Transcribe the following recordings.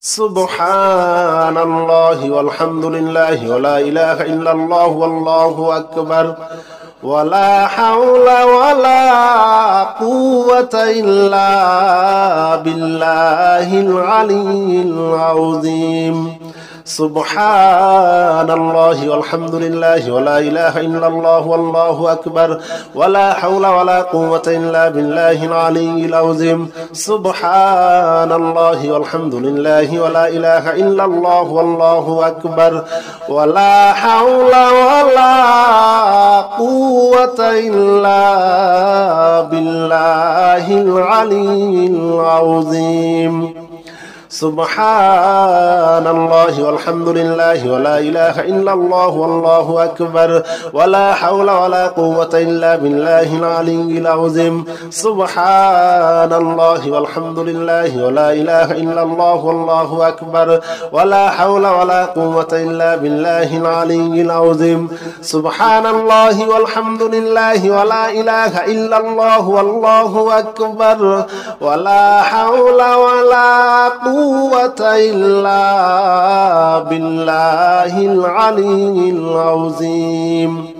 سبحان الله والحمد لله ولا إله إلا الله والله أكبر ولا حول ولا قوة إلا بالله العلي العظيم سبحان الله والحمد لله ولا إله إلا الله والله أكبر ولا حول ولا قوة إلا بالله العلي العظيم سبحان الله والحمد لله ولا إله إلا الله والله أكبر ولا حول ولا قوة إلا بالله العلي العظيم سبحان الله والحمد لله ولا إله إلا الله والله أكبر ولا حول ولا قوة إلا بالله العلي العظيم سبحان الله والحمد لله ولا إله إلا الله والله أكبر ولا حول ولا قوة إلا بالله العلي العظيم سبحان الله والحمد لله ولا إله إلا الله والله أكبر ولا حول ولا قوة إلا بالله العلي العظيم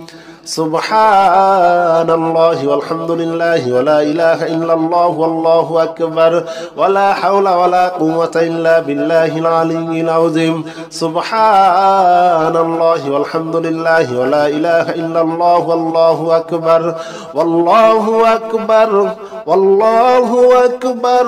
سبحان الله والحمد لله ولا إله إلا الله والله أكبر ولا حول ولا قوة إلا بالله العلي العظيم سبحان الله والحمد لله ولا إله إلا الله والله أكبر والله أكبر والله أكبر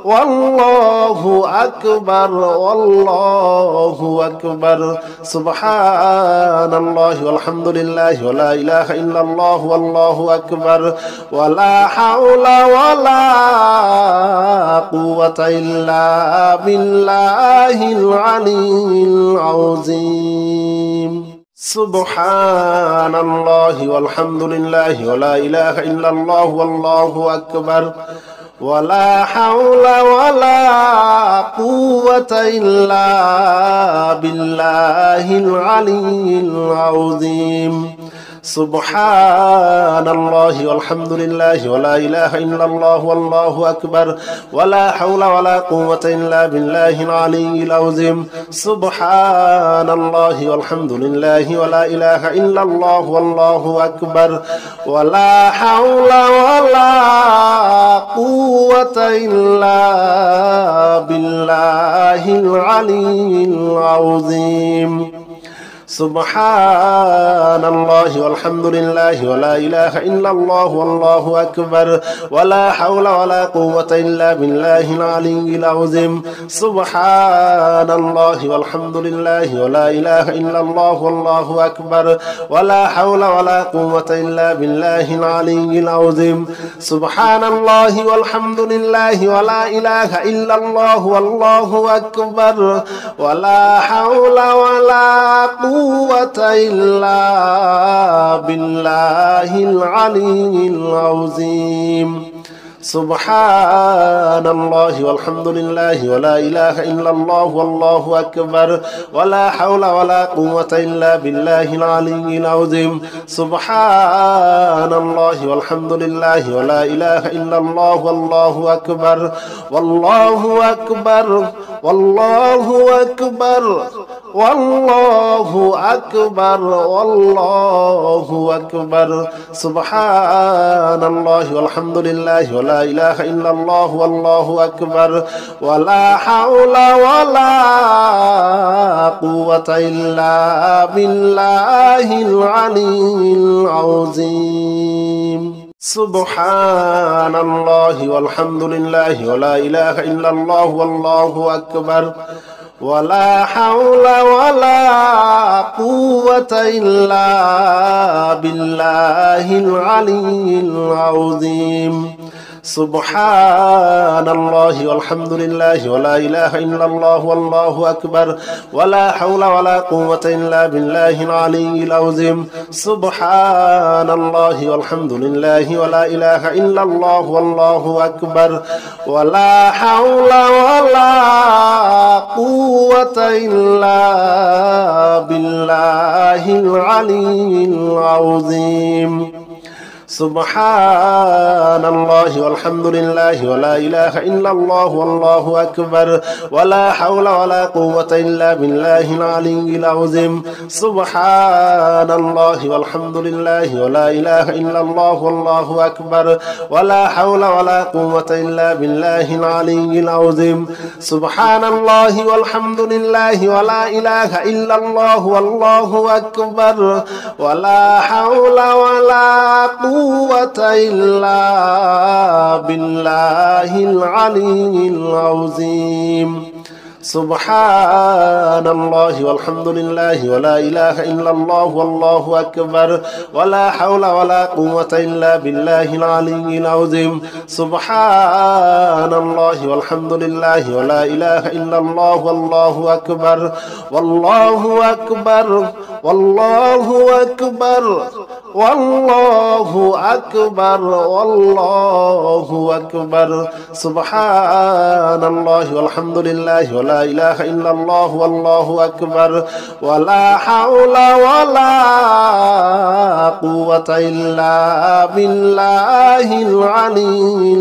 والله أكبر والله أكبر سبحان الله والحمد لله ولا إله إلا الله والله أكبر ولا حول ولا قوة إلا بالله العلي العظيم سبحان الله والحمد لله ولا إله إلا الله والله أكبر ولا حول ولا قوة إلا بالله العلي العظيم سبحان الله والحمد لله ولا إله إلا الله والله أكبر ولا حول ولا قوة إلا بالله العلي العظيم سبحان الله والحمد لله ولا إله إلا الله والله أكبر ولا حول ولا قوة إلا بالله العلي العظيم سبحان الله والحمد لله ولا إله إلا الله والله أكبر ولا حول ولا قوة إلا بالله العلي العظيم سبحان الله والحمد لله ولا إله إلا الله والله أكبر ولا حول ولا قوة إلا بالله العلي العظيم سبحان الله والحمد لله ولا إله إلا الله والله أكبر ولا حول ولا قوة إلا بالله العلي العظيم سبحان الله والحمد لله ولا إله إلا الله والله أكبر ولا حول ولا قوة إلا بالله العلي العظيم سبحان الله والحمد لله ولا إله إلا الله والله أكبر والله أكبر والله أكبر والله أكبر والله أكبر سبحان الله والحمد لله ولا إله إلا الله والله أكبر ولا حول ولا قوة إلا بالله العلي العظيم سبحان الله والحمد لله ولا إله إلا الله والله أكبر ولا حول ولا قوة إلا بالله العلي العظيم سبحان الله والحمد لله ولا إله إلا الله والله أكبر ولا حول ولا قوة إلا بالله العلي العظيم سبحان الله والحمد لله ولا إله إلا الله والله أكبر ولا حول ولا قوة إلا بالله العلي العظيم سبحان الله والحمد لله ولا إله إلا الله والله أكبر ولا حول ولا قوة إلا بالله العلي العظيم سبحان الله والحمد لله ولا إله إلا الله والله أكبر ولا حول ولا قوة إلا بالله العلي العظيم سبحان الله والحمد لله ولا إله إلا الله والله أكبر ولا حول ولا قوة إلا بالله العلي العظيم سبحان الله والحمد لله ولا إله إلا الله والله أكبر ولا حول ولا قوة إلا بالله العلي العظيم سبحان الله والحمد لله ولا إله إلا الله والله أكبر والله أكبر والله أكبر والله أكبر والله أكبر سبحان الله والحمد لله ولا إله إلا الله والله أكبر ولا حول ولا قوة إلا بالله العلي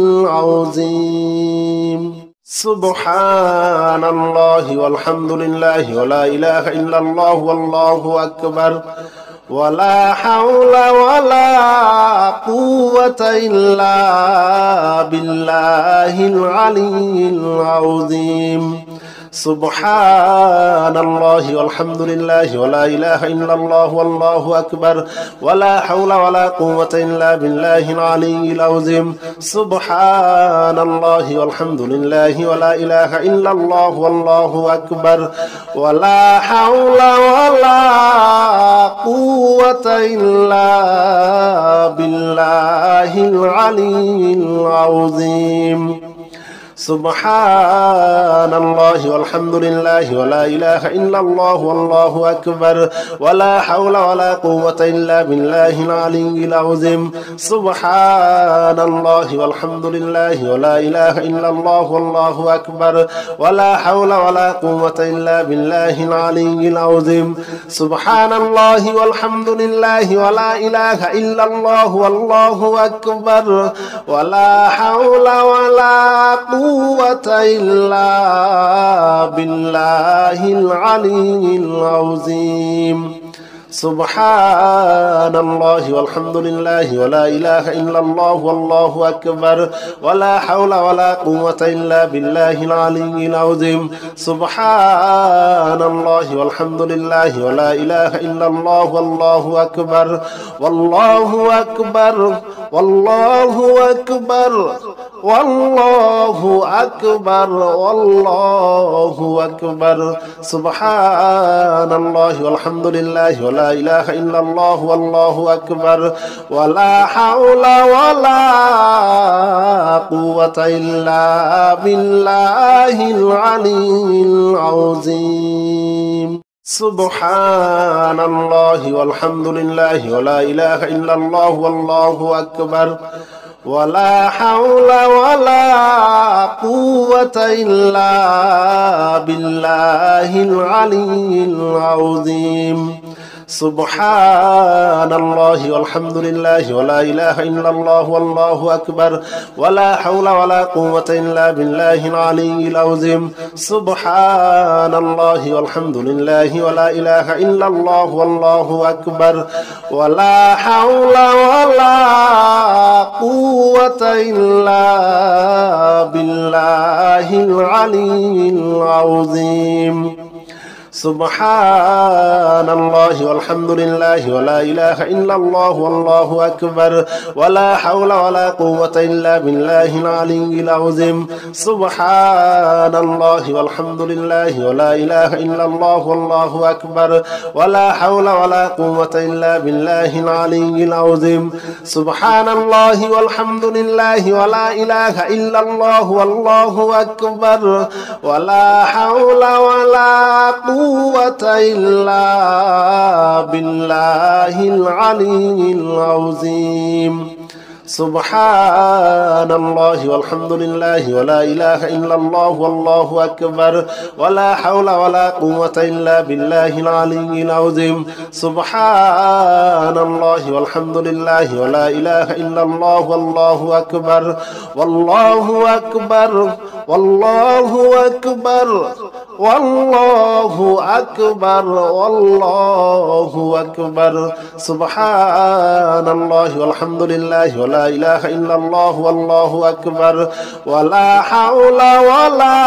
العظيم سبحان الله والحمد لله ولا إله إلا الله والله أكبر ولا حول ولا قوة إلا بالله العلي العظيم سبحان الله والحمد لله ولا إله إلا الله والله أكبر ولا حول ولا قوة إلا بالله العلي العظيم سبحان الله والحمد لله ولا إله إلا الله والله أكبر ولا حول ولا قوة إلا بالله العلي العظيم سبحان الله والحمد لله ولا إله إلا الله والله أكبر ولا حول ولا قوة إلا بالله العلي العظيم سبحان الله والحمد لله ولا إله إلا الله والله أكبر ولا حول ولا قوة إلا بالله العلي العظيم سبحان الله والحمد لله ولا إله إلا الله والله أكبر ولا حول ولا قوة إلا بالله العلي العظيم سبحان الله والحمد لله ولا إله إلا الله والله أكبر ولا حول ولا قوة إلا بالله العلي العظيم سبحان الله والحمد لله ولا إله إلا الله والله أكبر والله أكبر والله أكبر والله أكبر والله أكبر سبحان الله والحمد لله ولا إله إلا الله والله أكبر ولا حول ولا قوة إلا بالله العلي العظيم سبحان الله والحمد لله ولا إله إلا الله والله أكبر ولا حول ولا قوة إلا بالله العلي العظيم سبحان الله والحمد لله ولا إله إلا الله والله أكبر ولا حول ولا قوة إلا بالله العلي العظيم سبحان الله والحمد لله ولا إله إلا الله والله أكبر ولا حول ولا قوة إلا بالله العلي العظيم سبحان الله والحمد لله ولا إله إلا الله والله أكبر ولا حول ولا قوة إلا بالله العلي العظيم سبحان الله والحمد لله ولا إله إلا الله والله أكبر ولا حول ولا قوة إلا بالله العلي العظيم سبحان الله والحمد لله ولا إله إلا الله والله أكبر ولا حول ولا قوة إلا بالله العلي العظيم سبحان الله والحمد لله ولا إله إلا الله والله أكبر ولا حول ولا قوة إلا بالله العلي العظيم سبحان الله والحمد لله ولا إله إلا الله والله أكبر والله أكبر والله أكبر والله أكبر والله أكبر سبحان الله والحمد لله ولا إله إلا الله والله أكبر ولا حول ولا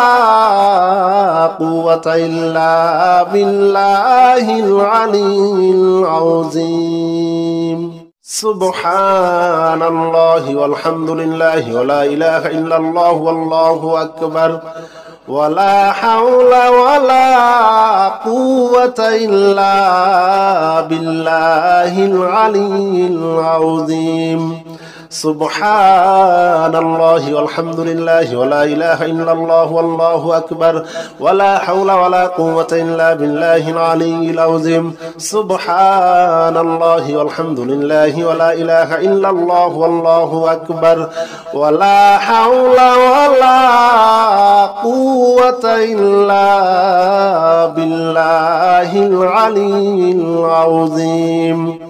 قوة إلا بالله العلي العظيم سبحان الله والحمد لله ولا إله إلا الله والله أكبر ولا حول ولا قوة إلا بالله العلي العظيم سبحان الله والحمد لله ولا إله إلا الله والله أكبر ولا حول ولا قوة إلا بالله العلي العظيم سبحان الله والحمد لله ولا إله إلا الله والله أكبر ولا حول ولا قوة إلا بالله العلي العظيم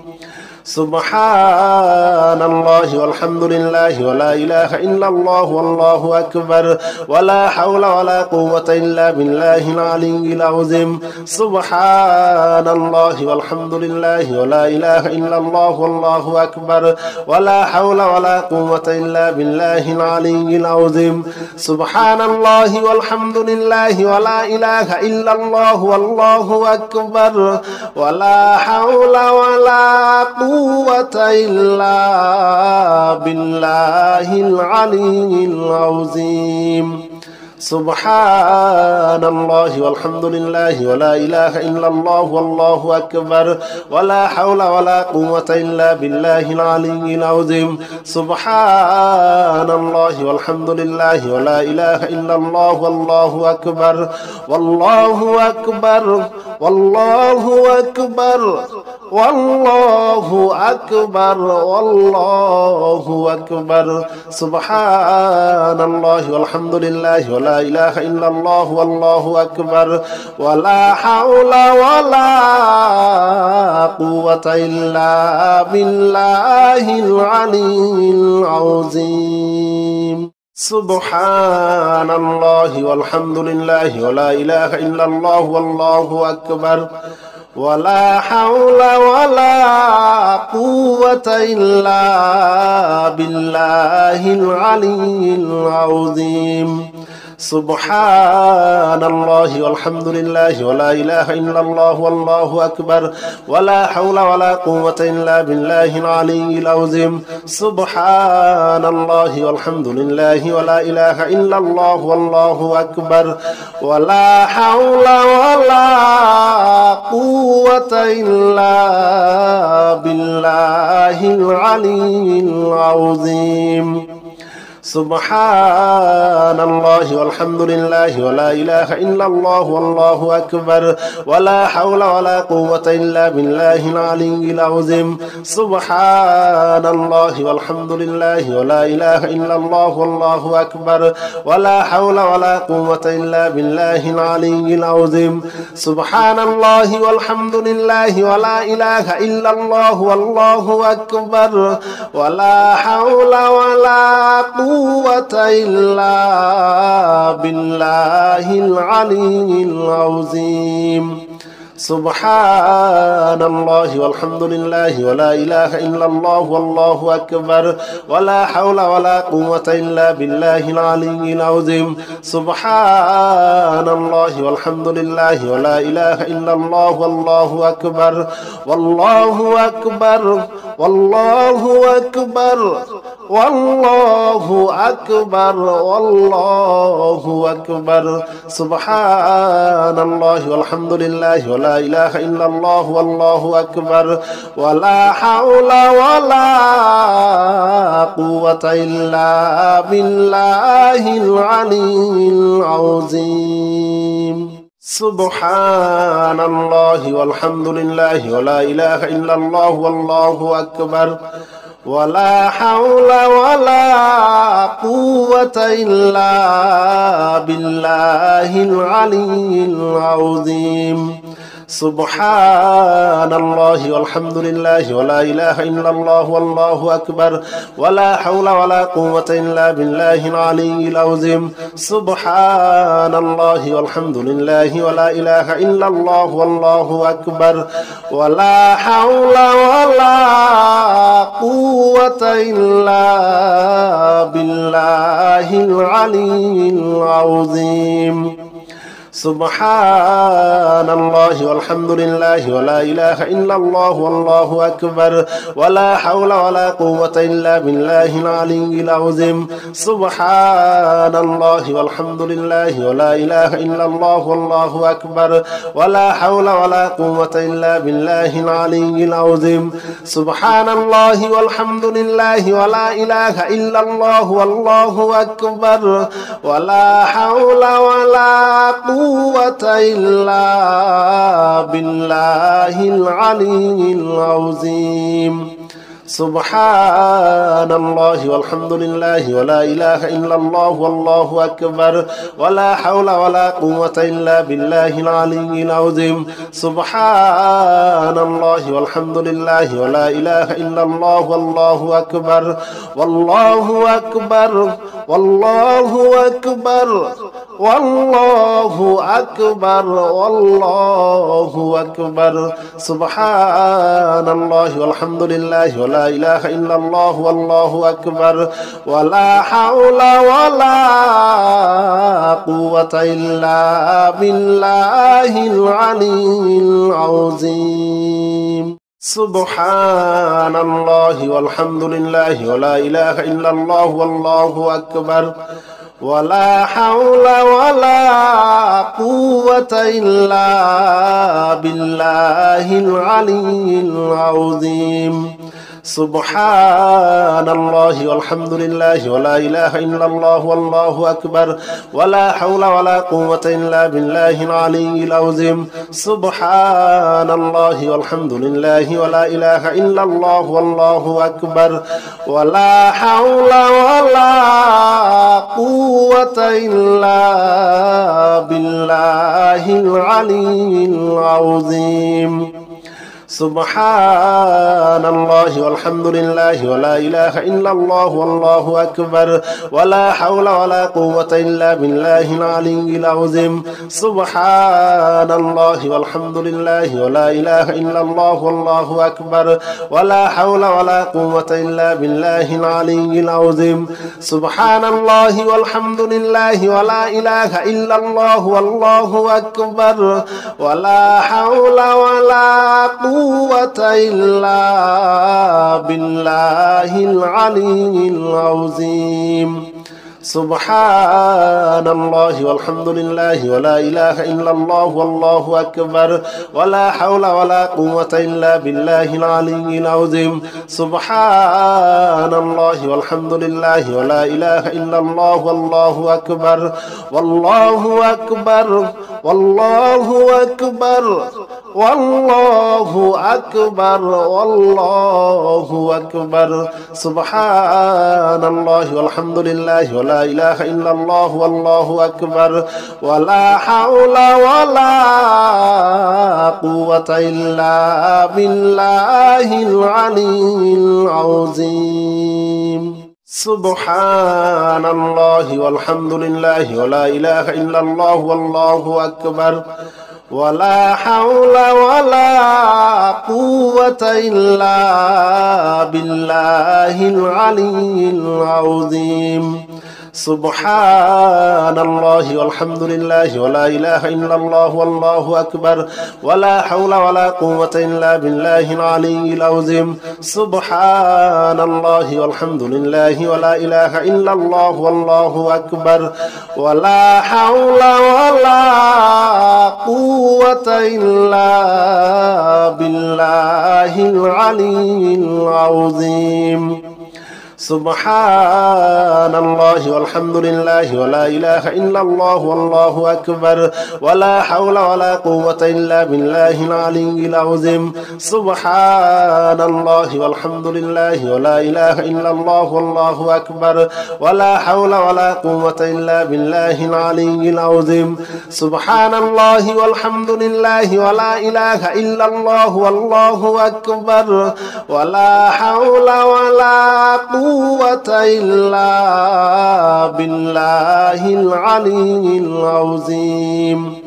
سبحان الله والحمد لله ولا إله إلا الله والله أكبر ولا حول ولا قوة إلا بالله العلي العظيم سبحان الله والحمد لله ولا إله إلا الله والله أكبر ولا حول ولا قوة إلا بالله العلي العظيم سبحان الله والحمد لله ولا إله إلا الله والله أكبر ولا حول ولا قوة إلا بالله العلي العظيم سبحان الله والحمد لله ولا إله إلا الله والله أكبر ولا حول ولا قوة إلا بالله العلي العظيم سبحان الله والحمد لله ولا إله إلا الله والله أكبر والله أكبر والله أكبر والله أكبر والله أكبر سبحان الله والحمد لله ولا إله إلا الله والله أكبر ولا حول ولا قوة إلا بالله العلي العظيم سبحان الله والحمد لله ولا إله إلا الله والله أكبر ولا حول ولا قوة إلا بالله العلي العظيم سبحان الله والحمد لله ولا إله إلا الله والله أكبر ولا حول ولا قوة إلا بالله العلي العظيم سبحان الله والحمد لله ولا إله إلا الله والله أكبر ولا حول ولا قوة إلا بالله العلي العظيم سبحان الله والحمد لله ولا إله إلا الله والله أكبر ولا حول ولا قوة إلا بالله العلي العظيم سبحان الله والحمد لله ولا إله إلا الله والله أكبر ولا حول ولا قوة إلا بالله العلي العظيم سبحان الله والحمد لله ولا إله إلا الله والله أكبر ولا حول ولا قوة إلا بالله العلي العظيم سبحان الله والحمد لله ولا إله إلا الله والله أكبر ولا حول ولا قوة إلا بالله العلي العظيم سبحان الله والحمد لله ولا إله إلا الله والله أكبر والله أكبر والله أكبر والله أكبر والله أكبر سبحان الله والحمد لله ولا إله إلا الله والله أكبر ولا حول ولا قوة إلا بالله العلي العظيم سبحان الله والحمد لله ولا إله إلا الله والله أكبر ولا حول ولا قوة إلا بالله العلي العظيم سبحان الله والحمد لله ولا إله إلا الله والله أكبر ولا حول ولا قوة إلا بالله العلي العظيم سبحان الله والحمد لله ولا إله إلا الله والله أكبر ولا حول ولا قوة إلا بالله العلي العظيم سبحان الله والحمد لله ولا إله إلا الله والله أكبر ولا حول ولا قوة إلا بالله العلي العظيم سبحان الله والحمد لله ولا إله إلا الله والله أكبر ولا حول ولا قوة إلا بالله العلي العظيم سبحان الله والحمد لله ولا إله إلا الله والله أكبر ولا حول ولا قوة إلا بالله العلي العظيم سبحان الله والحمد لله ولا إله إلا الله والله أكبر ولا حول ولا قوة إلا بالله العلي العظيم سبحان الله والحمد لله ولا إله إلا الله والله أكبر والله أكبر والله أكبر والله أكبر والله أكبر سبحان الله والحمد لله ولا إله إلا الله والله أكبر ولا حول ولا قوة إلا بالله العلي العظيم سبحان الله والحمد لله ولا إله إلا الله والله أكبر ولا حول ولا قوة إلا بالله العلي العظيم سبحان الله والحمد لله ولا إله إلا الله والله أكبر ولا حول ولا قوة إلا بالله العلي العظيم سبحان الله والحمد لله ولا إله إلا الله والله أكبر ولا حول ولا قوة إلا بالله العلي العظيم سبحان الله والحمد لله ولا إله إلا الله والله أكبر ولا حول ولا قوة إلا بالله العلي العظيم سبحان الله والحمد لله ولا إله إلا الله والله أكبر ولا حول ولا قوة إلا بالله العلي العظيم سبحان الله والحمد لله ولا إله إلا الله والله أكبر ولا حول ولا قوة إلا بالله العلي العظيم سبحان الله والحمد لله ولا إله إلا الله والله أكبر ولا حول ولا قوة إلا بالله العلي العظيم سبحان الله والحمد لله ولا إله إلا الله والله أكبر والله أكبر والله أكبر والله أكبر والله أكبر سبحان الله والحمد لله ولا إله إلا الله والله أكبر ولا حول ولا قوة إلا بالله العلي العظيم سبحان الله والحمد لله ولا إله إلا الله والله أكبر ولا حول ولا قوة إلا بالله العلي العظيم سبحان الله والحمد لله ولا إله إلا الله والله أكبر ولا حول ولا قوة إلا بالله العلي العظيم سبحان الله والحمد لله ولا إله إلا الله والله أكبر ولا حول ولا قوة إلا بالله العلي العظيم سبحان الله والحمد لله ولا إله إلا الله والله أكبر ولا حول ولا قوة إلا بالله العلي العظيم سبحان الله والحمد لله ولا إله إلا الله والله أكبر ولا حول ولا قوة إلا بالله العلي العظيم سبحان الله والحمد لله ولا إله إلا الله والله أكبر ولا حول ولا قوة إلا بالله العلي العظيم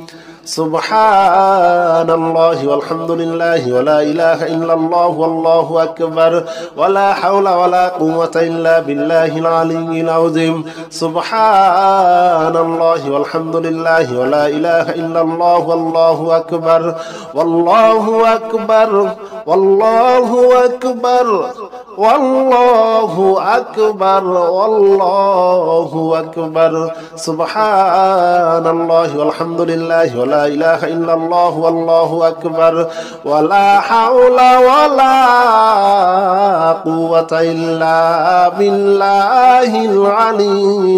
سبحان الله والحمد لله ولا إله إلا الله والله أكبر ولا حول ولا قوة إلا بالله العلي العظيم سبحان الله والحمد لله ولا إله إلا الله والله أكبر والله أكبر والله أكبر والله أكبر والله أكبر سبحان الله والحمد لله ولا إله إلا الله والله أكبر ولا حول ولا قوة إلا بالله العلي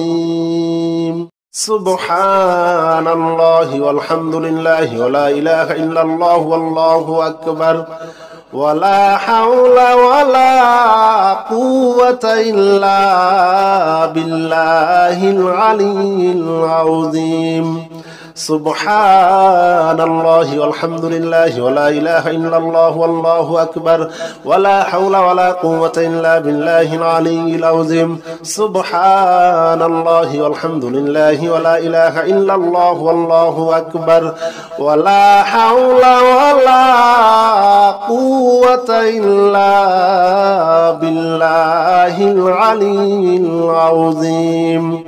العظيم سبحان الله والحمد لله ولا إله إلا الله والله أكبر ولا حول ولا قوة إلا بالله العلي العظيم سبحان الله والحمد لله ولا إله إلا الله والله أكبر ولا حول ولا قوة إلا بالله العلي العظيم سبحان الله والحمد لله ولا إله إلا الله والله أكبر ولا حول ولا قوة إلا بالله العلي العظيم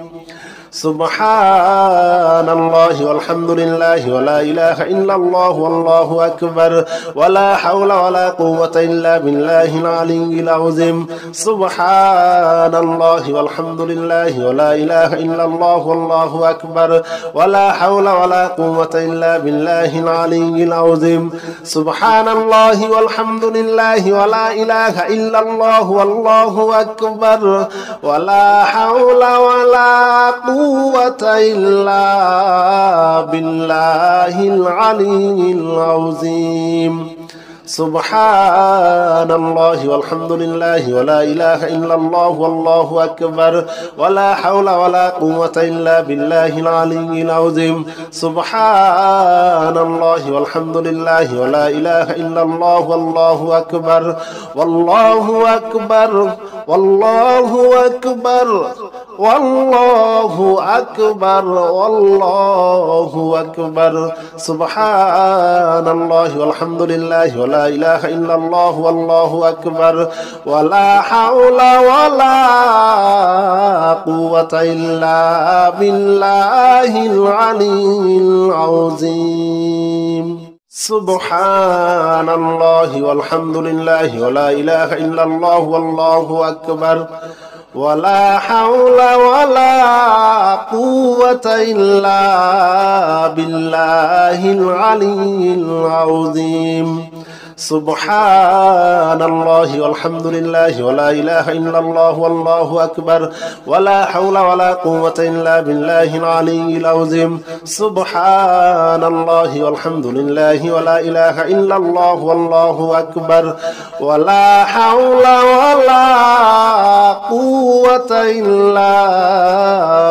سبحان الله والحمد لله ولا إله إلا الله والله أكبر ولا حول ولا قوة إلا بالله العلي العظيم سبحان الله والحمد لله ولا إله إلا الله والله أكبر ولا حول ولا قوة إلا بالله العلي العظيم سبحان الله والحمد لله ولا إله إلا الله والله أكبر ولا حول ولا قوة إلا بالله العلي العظيم سبحان الله والحمد لله ولا إله إلا الله والله أكبر ولا حول ولا قوة إلا بالله العلي العظيم سبحان الله والحمد لله ولا إله إلا الله والله أكبر والله أكبر والله أكبر والله أكبر والله أكبر سبحان الله والحمد لله ولا إله إلا الله والله أكبر ولا حول ولا قوة إلا بالله العلي العظيم سبحان الله والحمد لله ولا إله إلا الله والله أكبر ولا حول ولا قوة إلا بالله العلي العظيم سبحان الله والحمد لله ولا إله إلا الله والله أكبر ولا حول ولا قوة إلا بالله العلي العظيم سبحان الله والحمد لله ولا إله إلا الله والله أكبر ولا حول ولا قوة إلا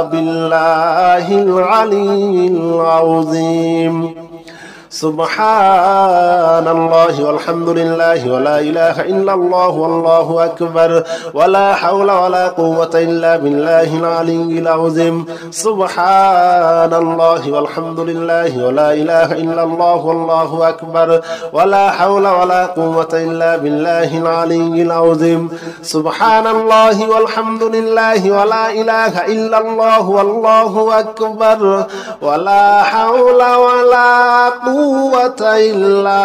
بالله العلي العظيم سبحان الله والحمد لله ولا إله إلا الله والله أكبر ولا حول ولا قوة إلا بالله العلي العظيم سبحان الله والحمد لله ولا إله إلا الله والله أكبر ولا حول ولا قوة إلا بالله العلي العظيم سبحان الله والحمد لله ولا إله إلا الله والله أكبر ولا حول ولا قوة إلا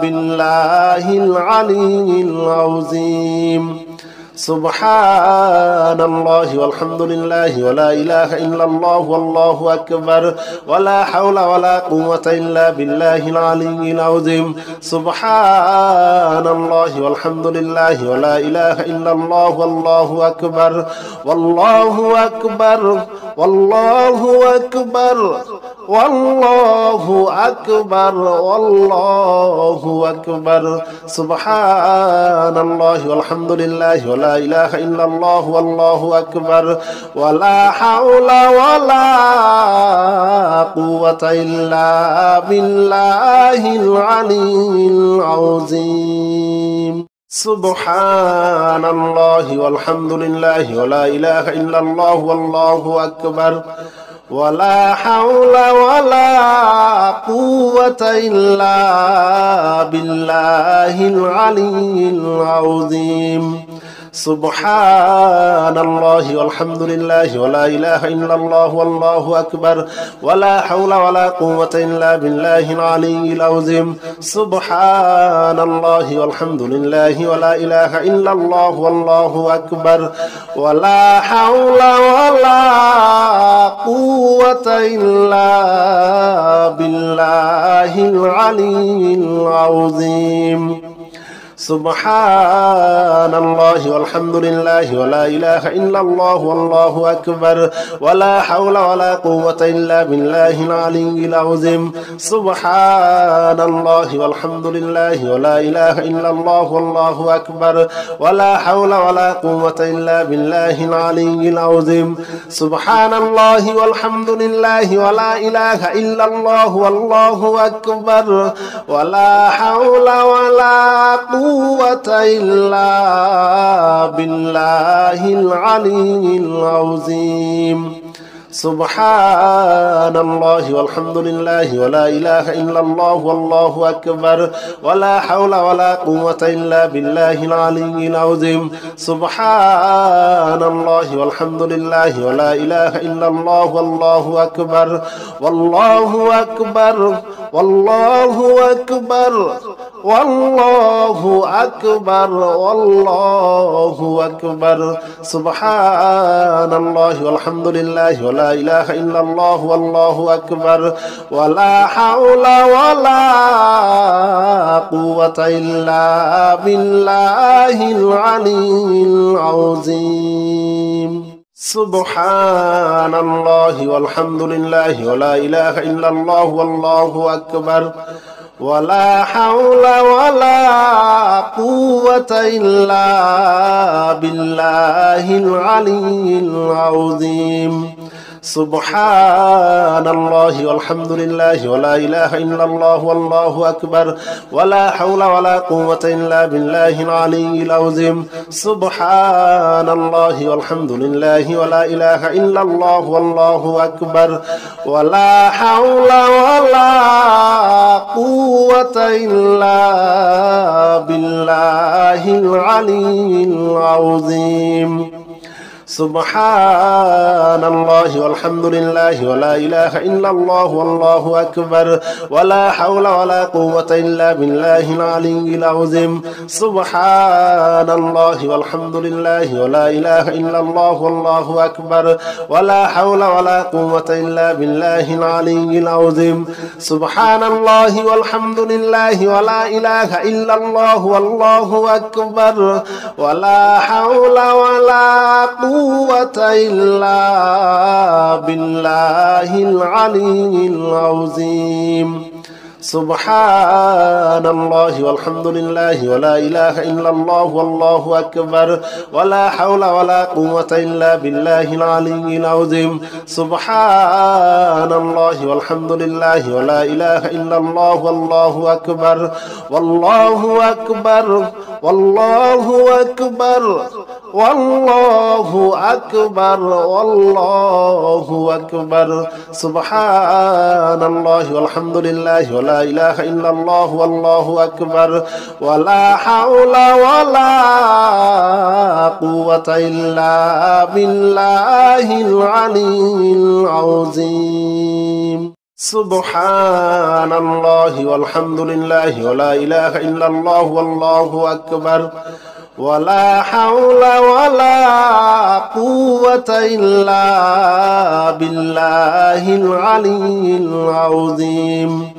بالله العلي العظيم سبحان الله والحمد لله ولا إله إلا الله والله أكبر ولا حول ولا قوة إلا بالله العلي العظيم سبحان الله والحمد لله ولا إله إلا الله والله أكبر والله أكبر والله أكبر والله أكبر والله أكبر سبحان الله والحمد لله ولا إله إلا الله والله أكبر ولا حول ولا قوة إلا بالله العلي العظيم سبحان الله والحمد لله ولا إله إلا الله والله أكبر ولا حول ولا قوة إلا بالله العلي العظيم سبحان الله والحمد لله ولا إله إلا الله والله أكبر ولا حول ولا قوة إلا بالله العلي العظيم سبحان الله والحمد لله ولا إله إلا الله والله أكبر ولا حول ولا قوة إلا بالله العلي العظيم سبحان الله والحمد لله ولا إله إلا الله والله أكبر ولا حول ولا قوة إلا بالله العلي العظيم سبحان الله والحمد لله ولا إله إلا الله والله أكبر ولا حول ولا قوة إلا بالله العلي العظيم سبحان الله والحمد لله ولا إله إلا الله والله أكبر ولا حول ولا قوة إلا بالله العلي العظيم سبحان الله والحمد لله ولا إله إلا الله والله أكبر ولا حول ولا قوة إلا بالله العلي العظيم سبحان الله والحمد لله ولا إله إلا الله والله أكبر والله أكبر والله أكبر والله أكبر والله أكبر سبحان الله والحمد لله ولا إله إلا الله والله أكبر ولا حول ولا قوة إلا بالله العلي العظيم سبحان الله والحمد لله ولا إله إلا الله والله أكبر ولا حول ولا قوة إلا بالله العلي العظيم سبحان الله والحمد لله ولا إله إلا الله والله أكبر ولا حول ولا قوة إلا بالله العلي العظيم سبحان الله والحمد لله ولا إله إلا الله والله أكبر ولا حول ولا قوة إلا بالله العلي العظيم سبحان الله والحمد لله ولا إله إلا الله والله أكبر ولا حول ولا قوة إلا بالله العلي العظيم سبحان الله والحمد لله ولا إله إلا الله والله أكبر ولا حول ولا قوة إلا بالله العلي العظيم سبحان الله والحمد لله ولا إله إلا الله والله أكبر ولا حول ولا قوة إلا بالله العلي العظيم سبحان الله والحمد لله ولا إله إلا الله والله أكبر ولا حول ولا قوة إلا بالله العلي العظيم سبحان الله والحمد لله ولا إله إلا الله والله أكبر والله أكبر والله أكبر والله أكبر والله أكبر سبحان الله والحمد لله ولا إله إلا الله والله أكبر ولا حول ولا قوة إلا بالله العلي العظيم سبحان الله والحمد لله ولا إله إلا الله والله أكبر ولا حول ولا قوة إلا بالله العلي العظيم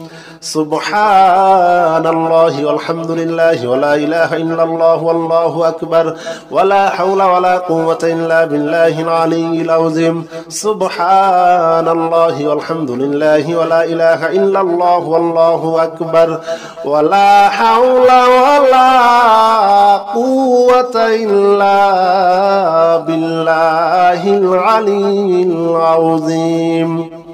سبحان الله والحمد لله ولا إله إلا الله والله أكبر ولا حول ولا قوة إلا بالله العلي العظيم سبحان الله والحمد لله ولا إله إلا الله والله أكبر ولا حول ولا قوة إلا بالله العلي العظيم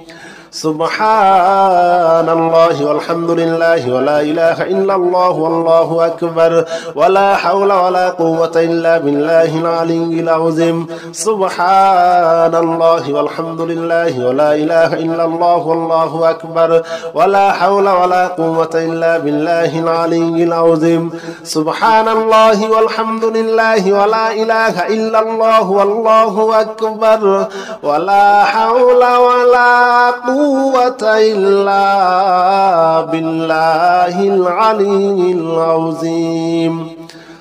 سبحان الله والحمد لله ولا إله إلا الله والله أكبر ولا حول ولا قوة إلا بالله العلي العظيم سبحان الله والحمد لله ولا إله إلا الله والله أكبر ولا حول ولا قوة إلا بالله العلي العظيم سبحان الله والحمد لله ولا إله إلا الله والله أكبر ولا حول ولا قوة إلا بالله العلي العظيم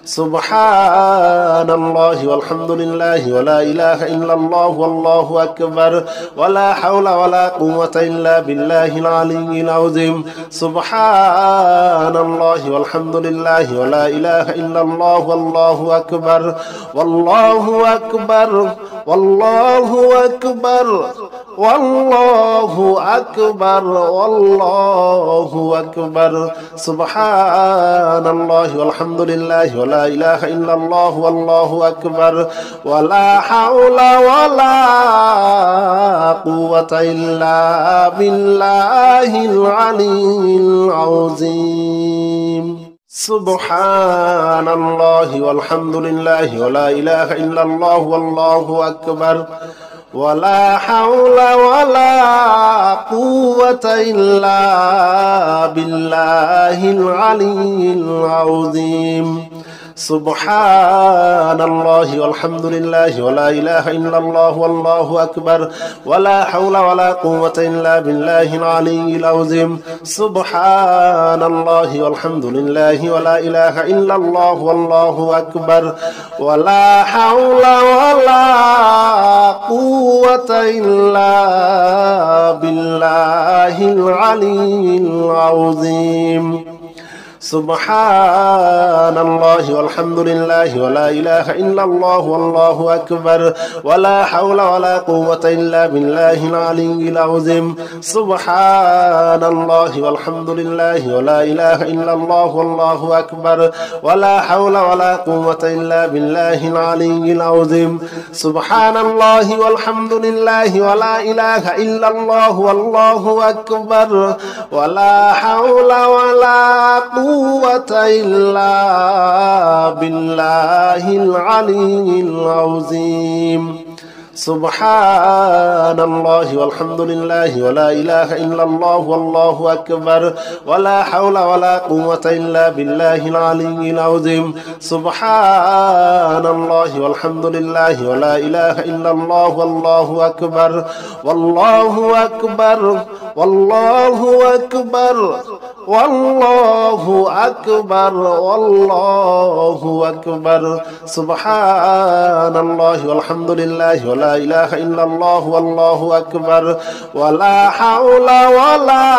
سبحان الله والحمد لله ولا إله إلا الله والله أكبر ولا حول ولا قوة إلا بالله العلي العظيم سبحان الله والحمد لله ولا إله إلا الله والله أكبر والله أكبر والله أكبر والله أكبر والله أكبر سبحان الله والحمد لله ولا إله إلا الله والله أكبر ولا حول ولا قوة إلا بالله العلي العظيم سبحان الله والحمد لله ولا إله إلا الله والله أكبر ولا حول ولا قوة إلا بالله العلي العظيم سبحان الله والحمد لله ولا إله إلا الله والله أكبر ولا حول ولا قوة إلا بالله العلي العظيم سبحان الله والحمد لله ولا إله إلا الله والله أكبر ولا حول ولا قوة إلا بالله العلي العظيم سبحان الله والحمد لله ولا إله إلا الله والله أكبر ولا حول ولا قوة إلا بالله العلي العظيم سبحان الله والحمد لله ولا إله إلا الله والله أكبر ولا حول ولا قوة إلا بالله العلي العظيم سبحان الله والحمد لله ولا إله إلا الله والله أكبر ولا حول ولا قوة إلا بالله العلي العظيم سبحان الله والحمد لله ولا إله إلا الله والله أكبر ولا حول ولا قوة إلا بالله العلي العظيم سبحان الله والحمد لله ولا إله إلا الله والله أكبر والله أكبر والله أكبر والله أكبر والله أكبر سبحان الله والحمد لله ولا إله إلا الله والله أكبر ولا حول ولا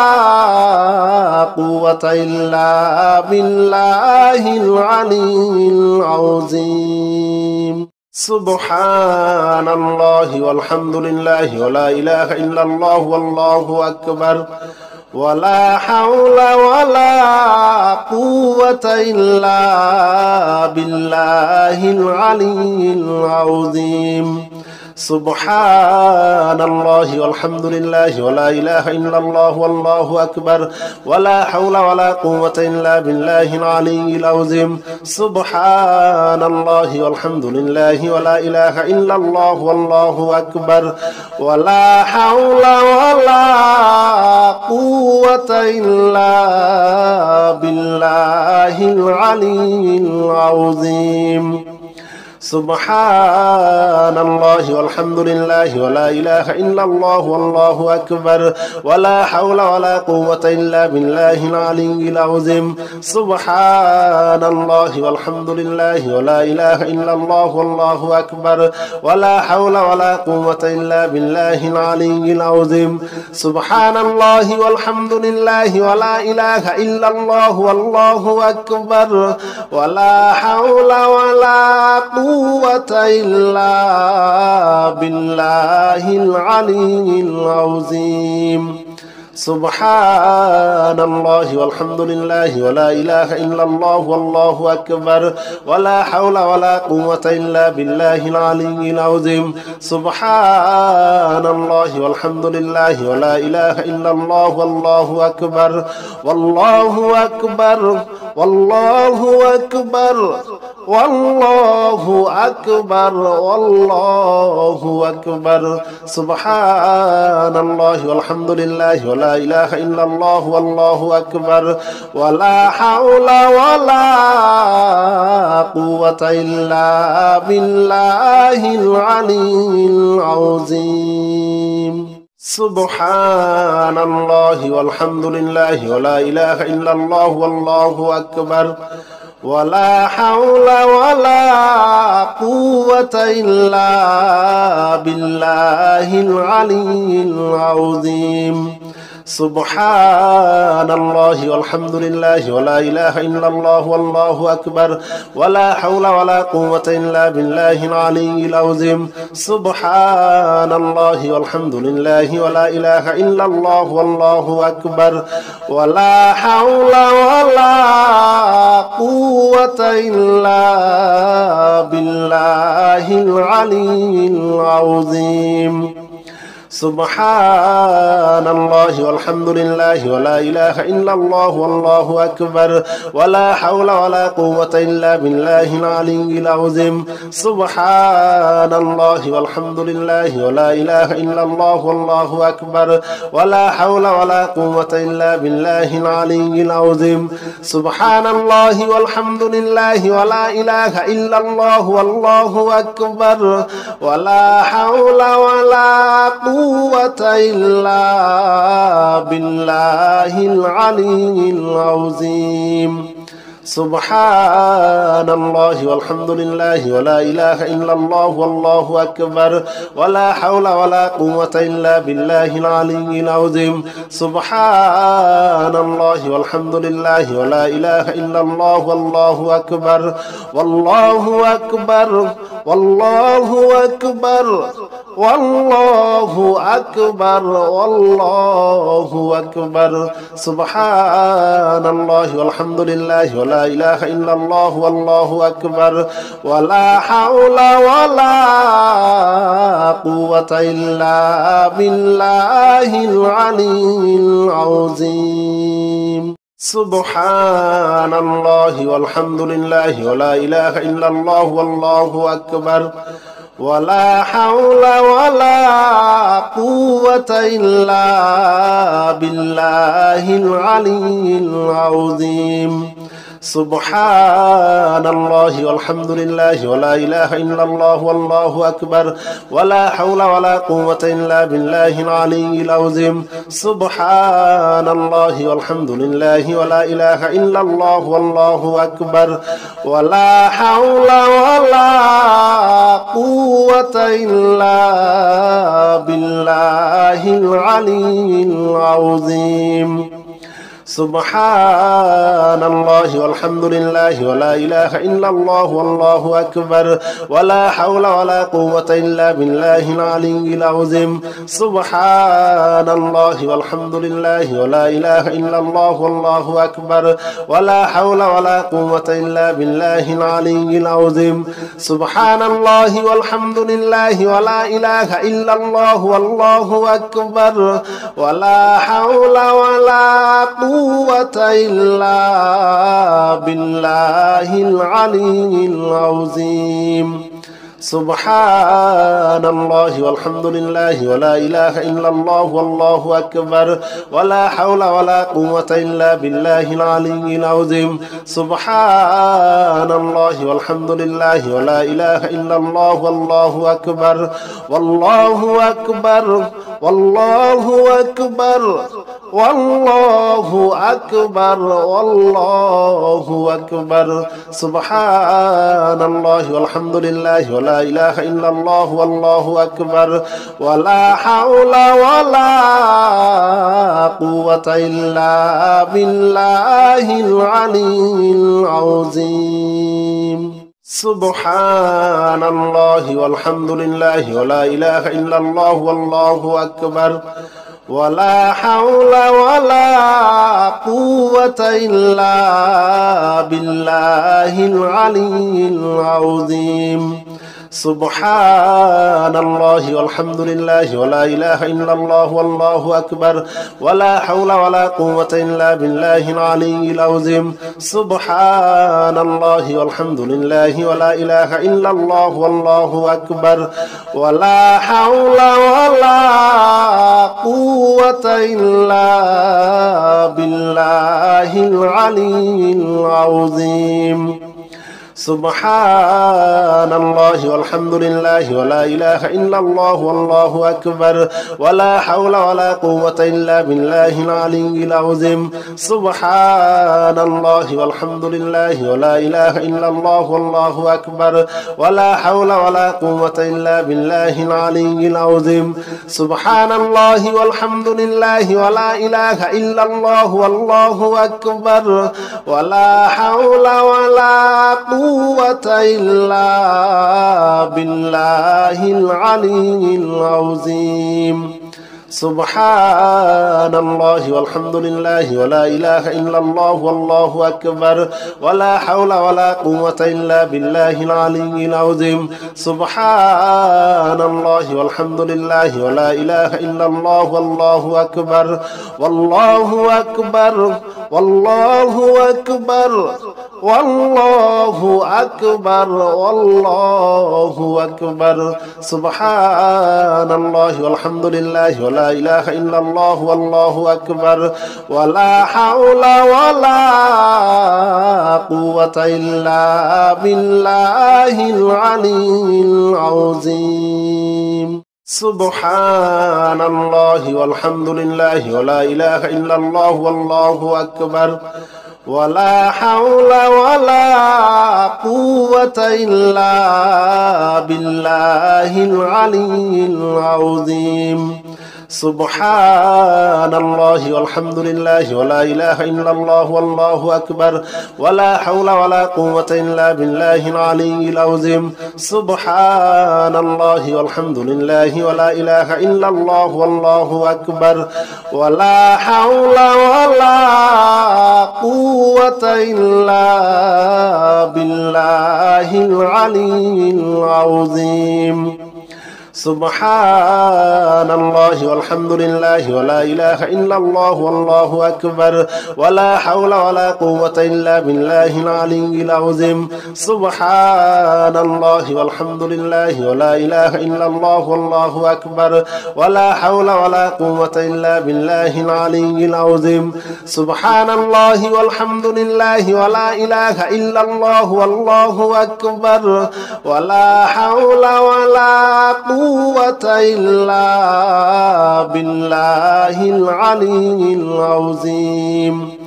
قوة إلا بالله العلي العظيم سبحان الله والحمد لله ولا إله إلا الله والله أكبر ولا حول ولا قوة إلا بالله العلي العظيم سبحان الله والحمد لله ولا إله إلا الله والله أكبر ولا حول ولا قوة إلا بالله العلي العظيم سبحان الله والحمد لله ولا إله إلا الله والله أكبر ولا حول ولا قوة إلا بالله العلي العظيم سبحان الله والحمد لله ولا إله إلا الله والله أكبر ولا حول ولا قوة إلا بالله العلي العظيم سبحان الله والحمد لله ولا إله إلا الله والله أكبر ولا حول ولا قوة إلا بالله العلي العظيم سبحان الله والحمد لله ولا إله إلا الله والله أكبر ولا حول ولا قوة إلا بالله العلي العظيم سبحان الله والحمد لله ولا إله إلا الله والله أكبر ولا حول ولا قوة إلا بالله العلي العظيم سبحان الله والحمد لله ولا إله إلا الله والله أكبر والله أكبر والله أكبر والله أكبر والله أكبر سبحان الله والحمد لله ولا إله إلا الله والله أكبر ولا حول ولا قوة إلا بالله العلي العظيم سبحان الله والحمد لله ولا إله إلا الله والله أكبر ولا حول ولا قوة إلا بالله العلي العظيم سبحان الله والحمد لله ولا إله إلا الله والله أكبر ولا حول ولا قوة إلا بالله العلي العظيم سبحان الله والحمد لله ولا إله إلا الله والله أكبر ولا حول ولا قوة إلا بالله العلي العظيم سبحان الله والحمد لله ولا إله إلا الله والله أكبر ولا حول ولا قوة إلا بالله العلي العظيم سبحان الله والحمد لله ولا إله إلا الله والله أكبر ولا حول ولا قوة إلا بالله العلي العظيم سبحان الله والحمد لله ولا إله إلا الله والله أكبر ولا حول ولا قوة إلا بالله العلي العظيم سبحان الله والحمد لله ولا إله إلا الله والله أكبر ولا حول ولا قوة إلا بالله العلي العظيم سبحان الله والحمد لله ولا إله إلا الله والله أكبر والله أكبر والله أكبر والله أكبر والله أكبر سبحان الله والحمد لله ولا إله إلا الله والله أكبر ولا حول ولا قوة إلا بالله العلي العظيم سبحان الله والحمد لله ولا إله إلا الله والله أكبر ولا حول ولا قوة إلا بالله العلي العظيم سبحان الله والحمد لله ولا إله إلا الله والله أكبر ولا حول ولا قوة إلا بالله العلي العظيم سبحان الله والحمد لله ولا إله إلا الله والله أكبر ولا حول ولا قوة إلا بالله العلي العظيم سبحان الله والحمد لله ولا إله إلا الله والله أكبر ولا حول ولا قوة إلا بالله العلي العظيم سبحان الله والحمد لله ولا إله إلا الله والله أكبر ولا حول ولا قوة إلا بالله العلي العظيم سبحان الله والحمد لله ولا إله إلا الله والله أكبر ولا حول ولا قوة إلا بالله العلي العظيم سبحان الله والحمد لله ولا إله إلا الله والله أكبر ولا حول ولا قوة إلا بالله العلي العظيم سبحان الله والحمد لله ولا إله إلا الله والله أكبر والله أكبر والله أكبر والله أكبر والله أكبر سبحان الله والحمد لله ولا إله إلا الله والله أكبر ولا حول ولا قوة إلا بالله العلي العظيم سبحان الله والحمد لله ولا إله إلا الله والله أكبر ولا حول ولا قوة إلا بالله العلي العظيم سبحان الله والحمد لله ولا إله إلا الله والله أكبر ولا حول ولا قوة إلا بالله العلي العظيم سبحان الله والحمد لله ولا إله إلا الله والله أكبر ولا حول ولا قوة إلا بالله العلي العظيم سبحان الله والحمد لله ولا إله إلا الله والله أكبر ولا حول ولا قوة إلا بالله العلي العظيم سبحان الله والحمد لله ولا إله إلا الله والله أكبر ولا حول ولا قوة إلا بالله العلي العظيم سبحان الله والحمد لله ولا إله إلا الله والله أكبر ولا حول ولا قوة إلا بالله العلي العظيم سبحان الله والحمد لله ولا إله إلا الله والله أكبر ولا حول ولا قوة إلا بالله العلي العظيم سبحان الله والحمد لله ولا إله إلا الله والله أكبر والله أكبر والله أكبر والله أكبر والله أكبر سبحان الله والحمد لله ولا إله إلا الله والله أكبر ولا حول ولا قوة إلا بالله العلي العظيم سبحان الله والحمد لله ولا إله إلا الله والله أكبر ولا حول ولا قوة إلا بالله العلي العظيم سبحان الله والحمد لله ولا إله إلا الله والله أكبر ولا حول ولا قوة إلا بالله العلي العظيم سبحان الله والحمد لله ولا إله إلا الله والله أكبر ولا حول ولا قوة إلا بالله العلي العظيم سبحان الله والحمد لله ولا إله إلا الله والله أكبر ولا حول ولا قوة إلا بالله العلي العظيم سبحان الله والحمد لله ولا إله إلا الله والله أكبر ولا حول ولا قوة إلا بالله العلي العظيم سبحان الله والحمد لله ولا إله إلا الله والله أكبر ولا حول ولا قوة إلا بالله العلي العظيم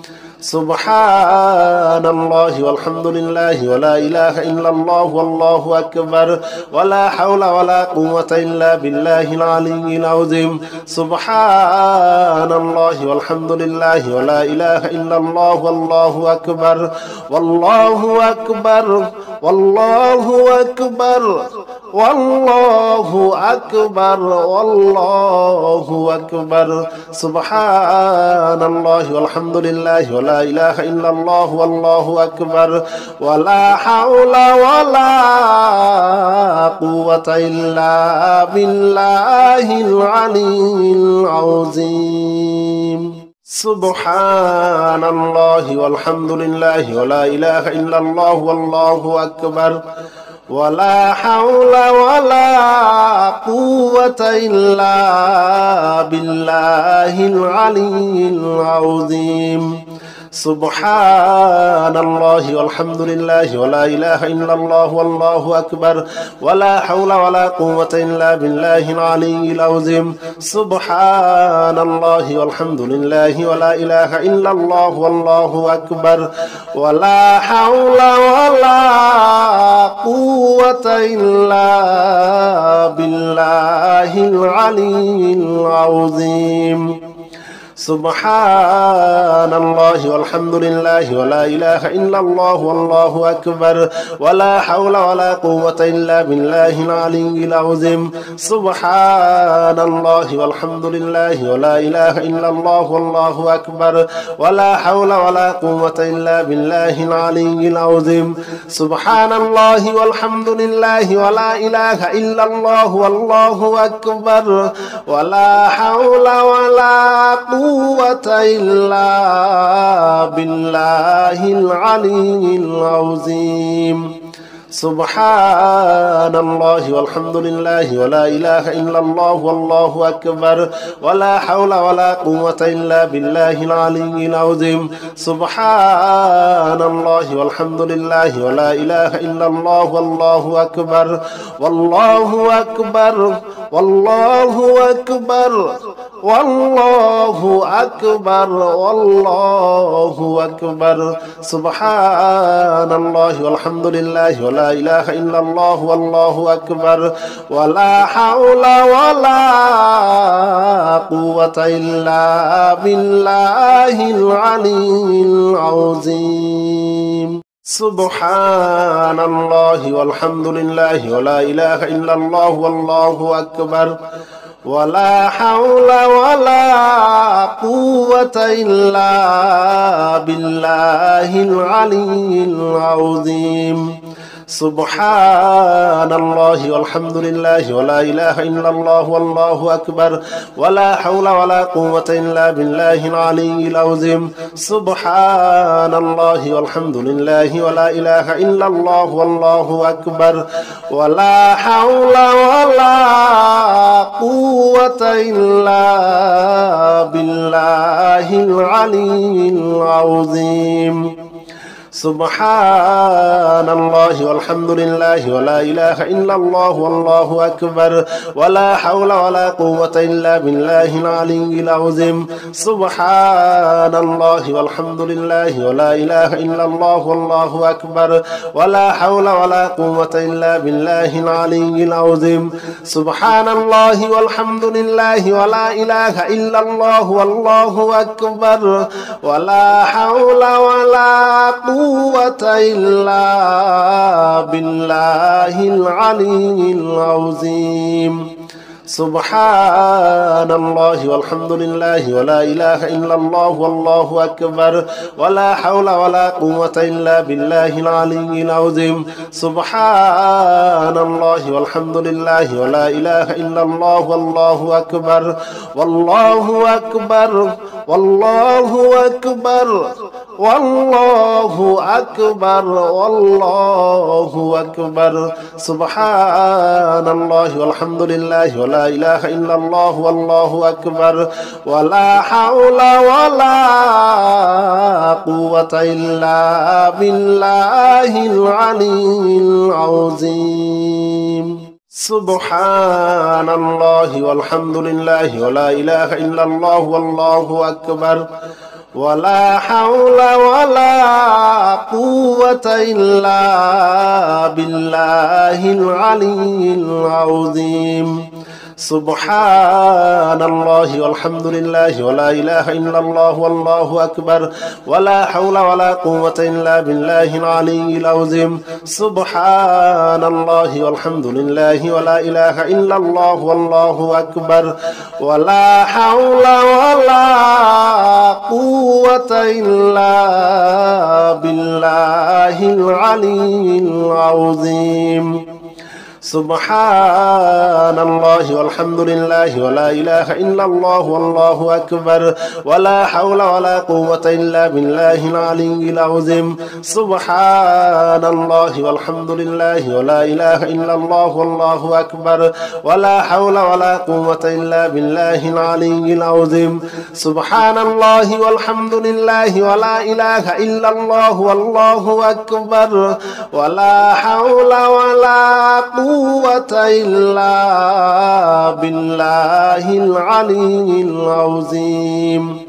سبحان الله والحمد لله ولا إله إلا الله والله أكبر ولا حول ولا قوة إلا بالله العلي العظيم سبحان الله والحمد لله ولا إله إلا الله والله أكبر والله أكبر والله أكبر والله أكبر والله أكبر سبحان الله والحمد لله ولا إله إلا الله والله أكبر ولا حول ولا قوة إلا بالله العلي العظيم سبحان الله والحمد لله ولا إله إلا الله والله أكبر ولا حول ولا قوة إلا بالله العلي العظيم سبحان الله والحمد لله ولا إله إلا الله والله أكبر ولا حول ولا قوة إلا بالله العلي العظيم سبحان الله والحمد لله ولا إله إلا الله والله أكبر ولا حول ولا قوة إلا بالله العلي العظيم سبحان الله والحمد لله ولا إله إلا الله والله أكبر ولا حول ولا قوة إلا بالله العلي العظيم سبحان الله والحمد لله ولا إله إلا الله والله أكبر ولا حول ولا قوة إلا بالله العلي العظيم سبحان الله والحمد لله ولا إله إلا الله والله أكبر ولا حول ولا قوة إلا بالله العلي العظيم سبحان الله والحمد لله ولا إله إلا الله والله أكبر ولا حول ولا قوة إلا بالله العلي العظيم سبحان الله والحمد لله ولا إله إلا الله والله أكبر والله أكبر والله أكبر والله أكبر والله أكبر سبحان الله والحمد لله ولا إله إلا الله والله أكبر ولا حول ولا قوة إلا بالله العلي العظيم سبحان الله والحمد لله ولا إله إلا الله والله أكبر ولا حول ولا قوة إلا بالله العلي العظيم سبحان الله والحمد لله ولا إله إلا الله والله أكبر ولا حول ولا قوة إلا بالله العلي العظيم سبحان الله والحمد لله ولا إله إلا الله والله أكبر ولا حول ولا قوة إلا بالله العلي العظيم سبحان الله والحمد لله ولا إله إلا الله والله أكبر ولا حول ولا قوة إلا بالله العلي العظيم سبحان الله والحمد لله ولا إله إلا الله والله أكبر ولا حول ولا قوة إلا بالله العلي العظيم سبحان الله والحمد لله ولا إله إلا الله والله أكبر ولا حول ولا قوة إلا بالله العلي العظيم سبحان الله والحمد لله ولا إله إلا الله والله أكبر ولا حول ولا قوة إلا بالله العلي العظيم سبحان الله والحمد لله ولا إله إلا الله والله أكبر والله أكبر والله أكبر والله أكبر والله أكبر سبحان الله والحمد لله ولا إله إلا الله والله أكبر ولا حول ولا قوة إلا بالله العلي العظيم سبحان الله والحمد لله ولا إله إلا الله والله أكبر ولا حول ولا قوة إلا بالله العلي العظيم سبحان الله والحمد لله ولا إله إلا الله والله أكبر ولا حول ولا قوة إلا بالله العلي العظيم سبحان الله والحمد لله ولا إله إلا الله والله أكبر ولا حول ولا قوة إلا بالله العلي العظيم سبحان الله والحمد لله ولا إله إلا الله والله أكبر ولا حول ولا قوة إلا بالله العلي العظيم سبحان الله والحمد لله ولا إله إلا الله والله أكبر ولا حول ولا قوة إلا بالله العلي العظيم سبحان الله والحمد لله ولا إله إلا الله والله أكبر ولا حول ولا قوة إلا بالله العلي العظيم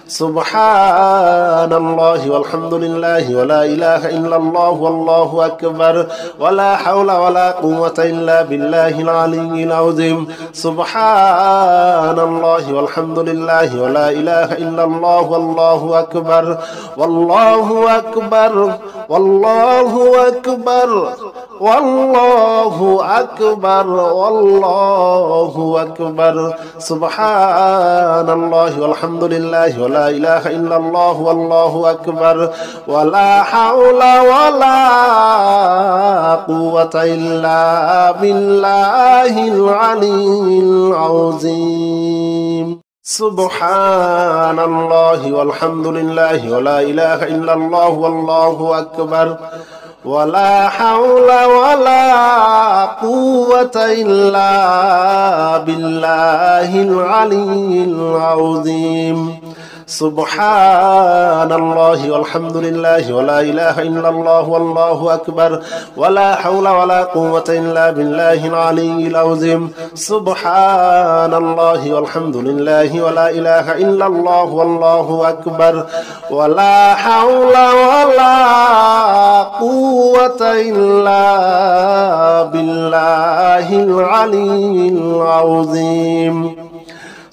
سبحان الله والحمد لله ولا إله إلا الله والله أكبر ولا حول ولا قوة إلا بالله العلي العظيم سبحان الله والحمد لله ولا إله إلا الله والله أكبر والله أكبر والله أكبر والله أكبر والله أكبر سبحان الله والحمد لله ولا إله إلا الله والله أكبر ولا حول ولا قوة إلا بالله العلي العظيم سبحان الله والحمد لله ولا إله إلا الله والله أكبر ولا حول ولا قوة إلا بالله العلي العظيم سبحان الله والحمد لله ولا إله إلا الله والله أكبر ولا حول ولا قوة إلا بالله العلي العظيم سبحان الله والحمد لله ولا إله إلا الله والله أكبر ولا حول ولا قوة إلا بالله العلي العظيم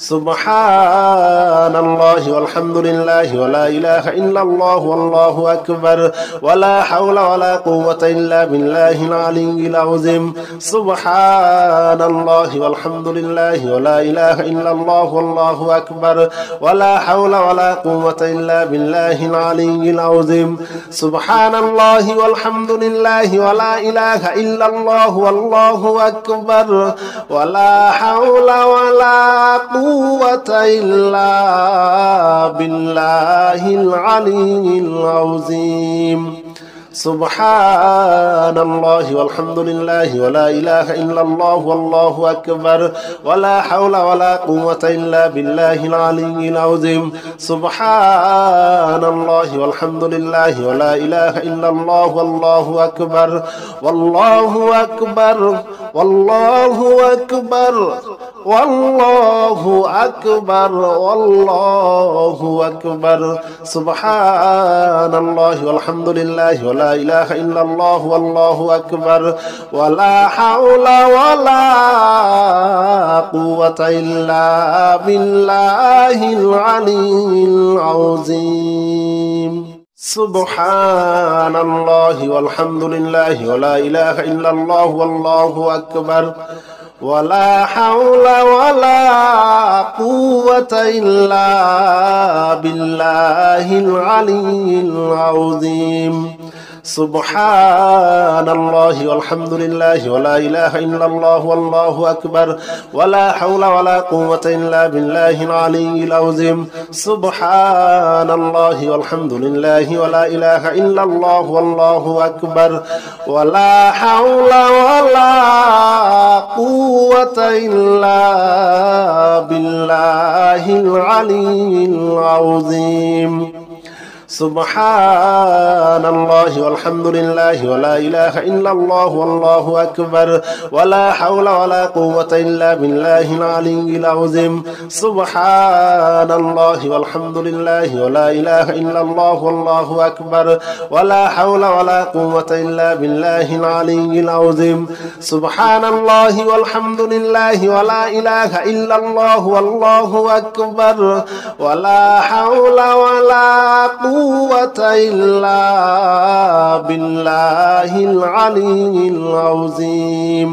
سبحان الله والحمد لله ولا إله إلا الله والله أكبر ولا حول ولا قوة إلا بالله العلي العظيم سبحان الله والحمد لله ولا إله إلا الله والله أكبر ولا حول ولا قوة إلا بالله العلي العظيم سبحان الله والحمد لله ولا إله إلا الله والله أكبر ولا حول ولا قوة إلا بالله العلي العظيم سبحان الله والحمد لله ولا إله إلا الله والله أكبر ولا حول ولا قوة إلا بالله العلي العظيم سبحان الله والحمد لله ولا إله إلا الله والله أكبر والله أكبر والله أكبر والله أكبر والله أكبر سبحان الله والحمد لله ولا إله إلا الله والله أكبر ولا حول ولا قوة إلا بالله العلي العظيم سبحان الله والحمد لله ولا إله إلا الله والله أكبر ولا حول ولا قوة إلا بالله العلي العظيم سبحان الله والحمد لله ولا إله إلا الله والله أكبر ولا حول ولا قوة إلا بالله العلي العظيم سبحان الله والحمد لله ولا إله إلا الله والله أكبر ولا حول ولا قوة إلا بالله العلي العظيم سبحان الله والحمد لله ولا إله إلا الله والله أكبر ولا حول ولا قوة إلا بالله العلي العظيم سبحان الله والحمد لله ولا إله إلا الله والله أكبر ولا حول ولا قوة إلا بالله العلي العظيم سبحان الله والحمد لله ولا إله إلا الله والله أكبر ولا حول ولا قوة إلا بالله العلي العظيم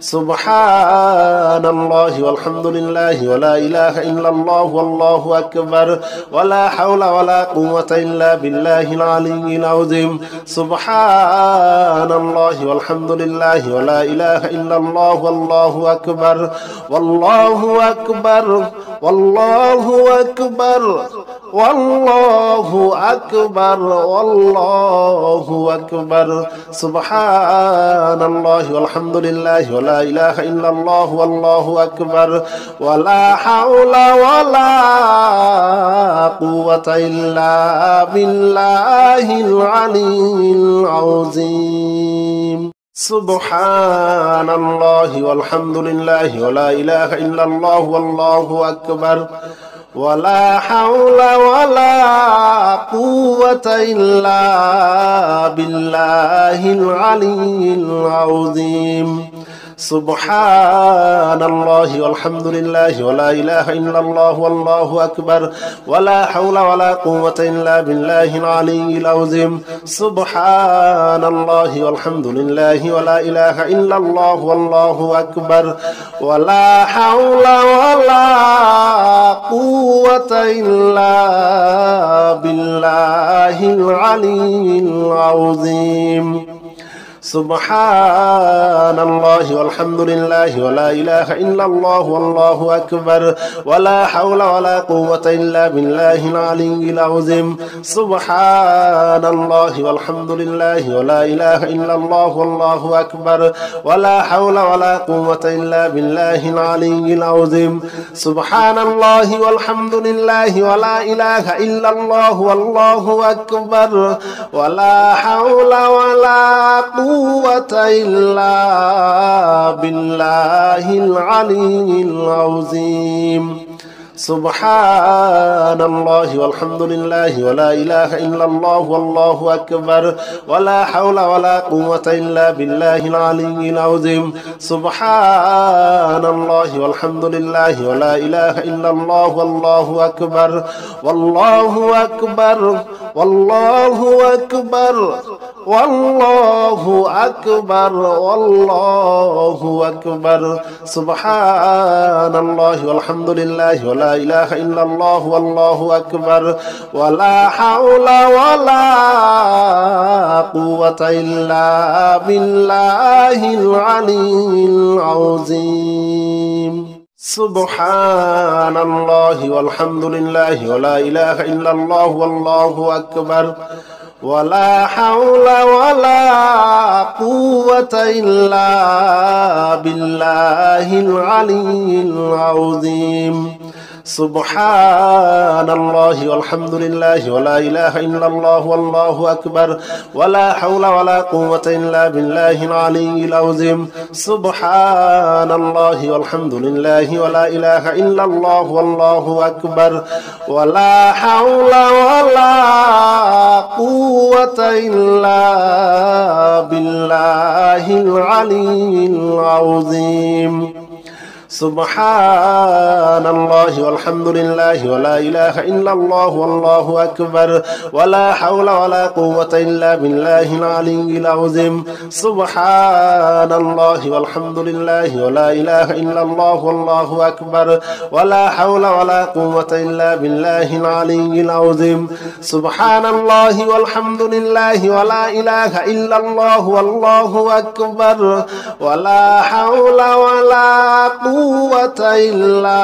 سبحان الله والحمد لله ولا إله إلا الله والله أكبر ولا حول ولا قوة إلا بالله العلي العظيم سبحان الله والحمد لله ولا إله إلا الله والله أكبر والله أكبر والله أكبر والله أكبر والله أكبر سبحان الله والحمد لله ولا إله إلا الله والله أكبر ولا حول ولا قوة إلا بالله العلي العظيم سبحان الله والحمد لله ولا إله إلا الله والله أكبر ولا حول ولا قوة إلا بالله العلي العظيم سبحان الله والحمد لله ولا إله إلا الله والله أكبر ولا حول ولا قوة إلا بالله العلي العظيم سبحان الله والحمد لله ولا إله إلا الله والله أكبر ولا حول ولا قوة إلا بالله العلي العظيم سبحان الله والحمد لله ولا إله إلا الله والله أكبر ولا حول ولا قوة إلا بالله العلي العظيم سبحان الله والحمد لله ولا إله إلا الله والله أكبر ولا حول ولا قوة إلا بالله العلي العظيم سبحان الله والحمد لله ولا إله إلا الله والله أكبر ولا حول ولا قوة إلا بالله العلي العظيم سبحان الله والحمد لله ولا إله إلا الله والله أكبر ولا حول ولا قوة إلا بالله العلي العظيم سبحان الله والحمد لله ولا إله إلا الله والله أكبر والله أكبر والله أكبر والله أكبر والله أكبر سبحان الله والحمد لله ولا إله إلا الله والله أكبر ولا حول ولا قوة إلا بالله العلي العظيم سبحان الله والحمد لله ولا إله إلا الله والله أكبر ولا حول ولا قوة إلا بالله العلي العظيم سبحان الله والحمد لله ولا إله إلا الله والله أكبر ولا حول ولا قوة إلا بالله العلي العظيم سبحان الله والحمد لله ولا إله إلا الله والله أكبر ولا حول ولا قوة إلا بالله العلي العظيم سبحان الله والحمد لله ولا إله إلا الله والله أكبر ولا حول ولا قوة إلا بالله العلي العظيم سبحان الله والحمد لله ولا إله إلا الله والله أكبر ولا حول ولا قوة إلا بالله العلي العظيم سبحان الله والحمد لله ولا إله إلا الله والله أكبر ولا حول ولا قوة إلا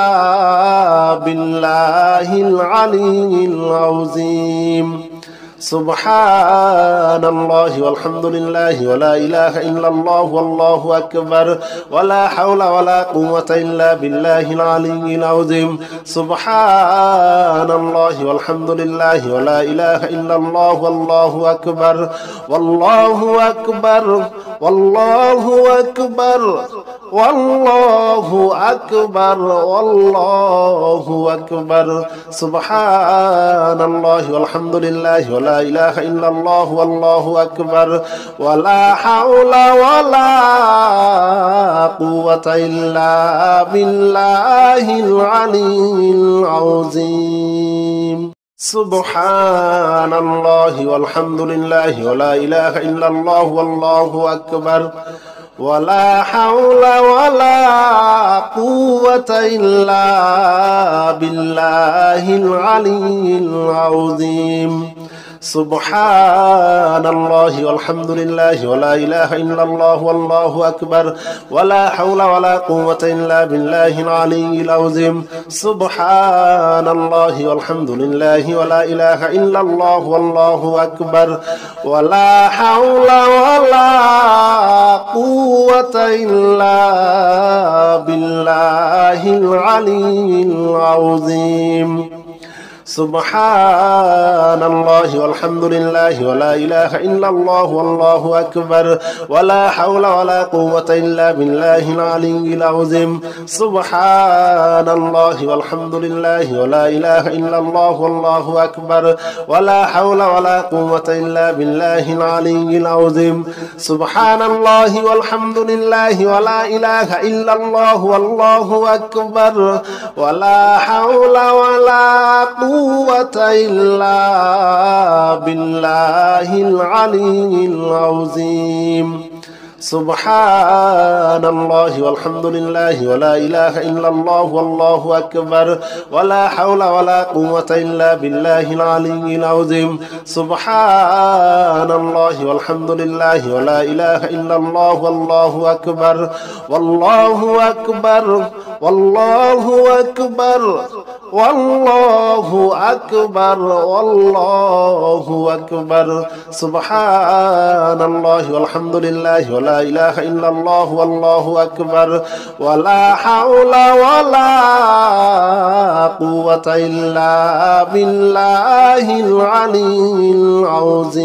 بالله العلي العظيم سبحان الله والحمد لله ولا إله إلا الله والله أكبر ولا حول ولا قوة إلا بالله العلي العظيم سبحان الله والحمد لله ولا إله إلا الله والله أكبر والله أكبر والله أكبر والله أكبر والله أكبر سبحان الله والحمد لله ولا إله إلا الله والله أكبر ولا حول ولا قوة إلا بالله العلي العظيم سبحان الله والحمد لله ولا إله إلا الله والله أكبر ولا حول ولا قوة إلا بالله العلي العظيم سبحان الله والحمد لله ولا إله إلا الله والله أكبر ولا حول ولا قوة إلا بالله العلي العظيم سبحان الله والحمد لله ولا إله إلا الله والله أكبر ولا حول ولا قوة إلا بالله العلي العظيم سبحان الله والحمد لله ولا إله إلا الله والله أكبر ولا حول ولا قوة إلا بالله العلي العظيم سبحان الله والحمد لله ولا إله إلا الله والله أكبر ولا حول ولا قوة إلا بالله العلي العظيم سبحان الله والحمد لله ولا إله إلا الله والله أكبر ولا حول ولا قوة إلا بالله العلي العظيم سبحان الله والحمد لله ولا إله إلا الله والله أكبر ولا حول ولا قوة إلا بالله العلي العظيم سبحان الله والحمد لله ولا إله إلا الله والله أكبر والله أكبر والله أكبر والله أكبر والله أكبر سبحان الله والحمد لله ولا إله إلا الله والله أكبر ولا حول ولا قوة إلا بالله العلي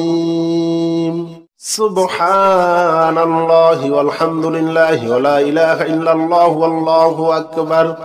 العظيم سبحان الله والحمد لله ولا إله إلا الله والله أكبر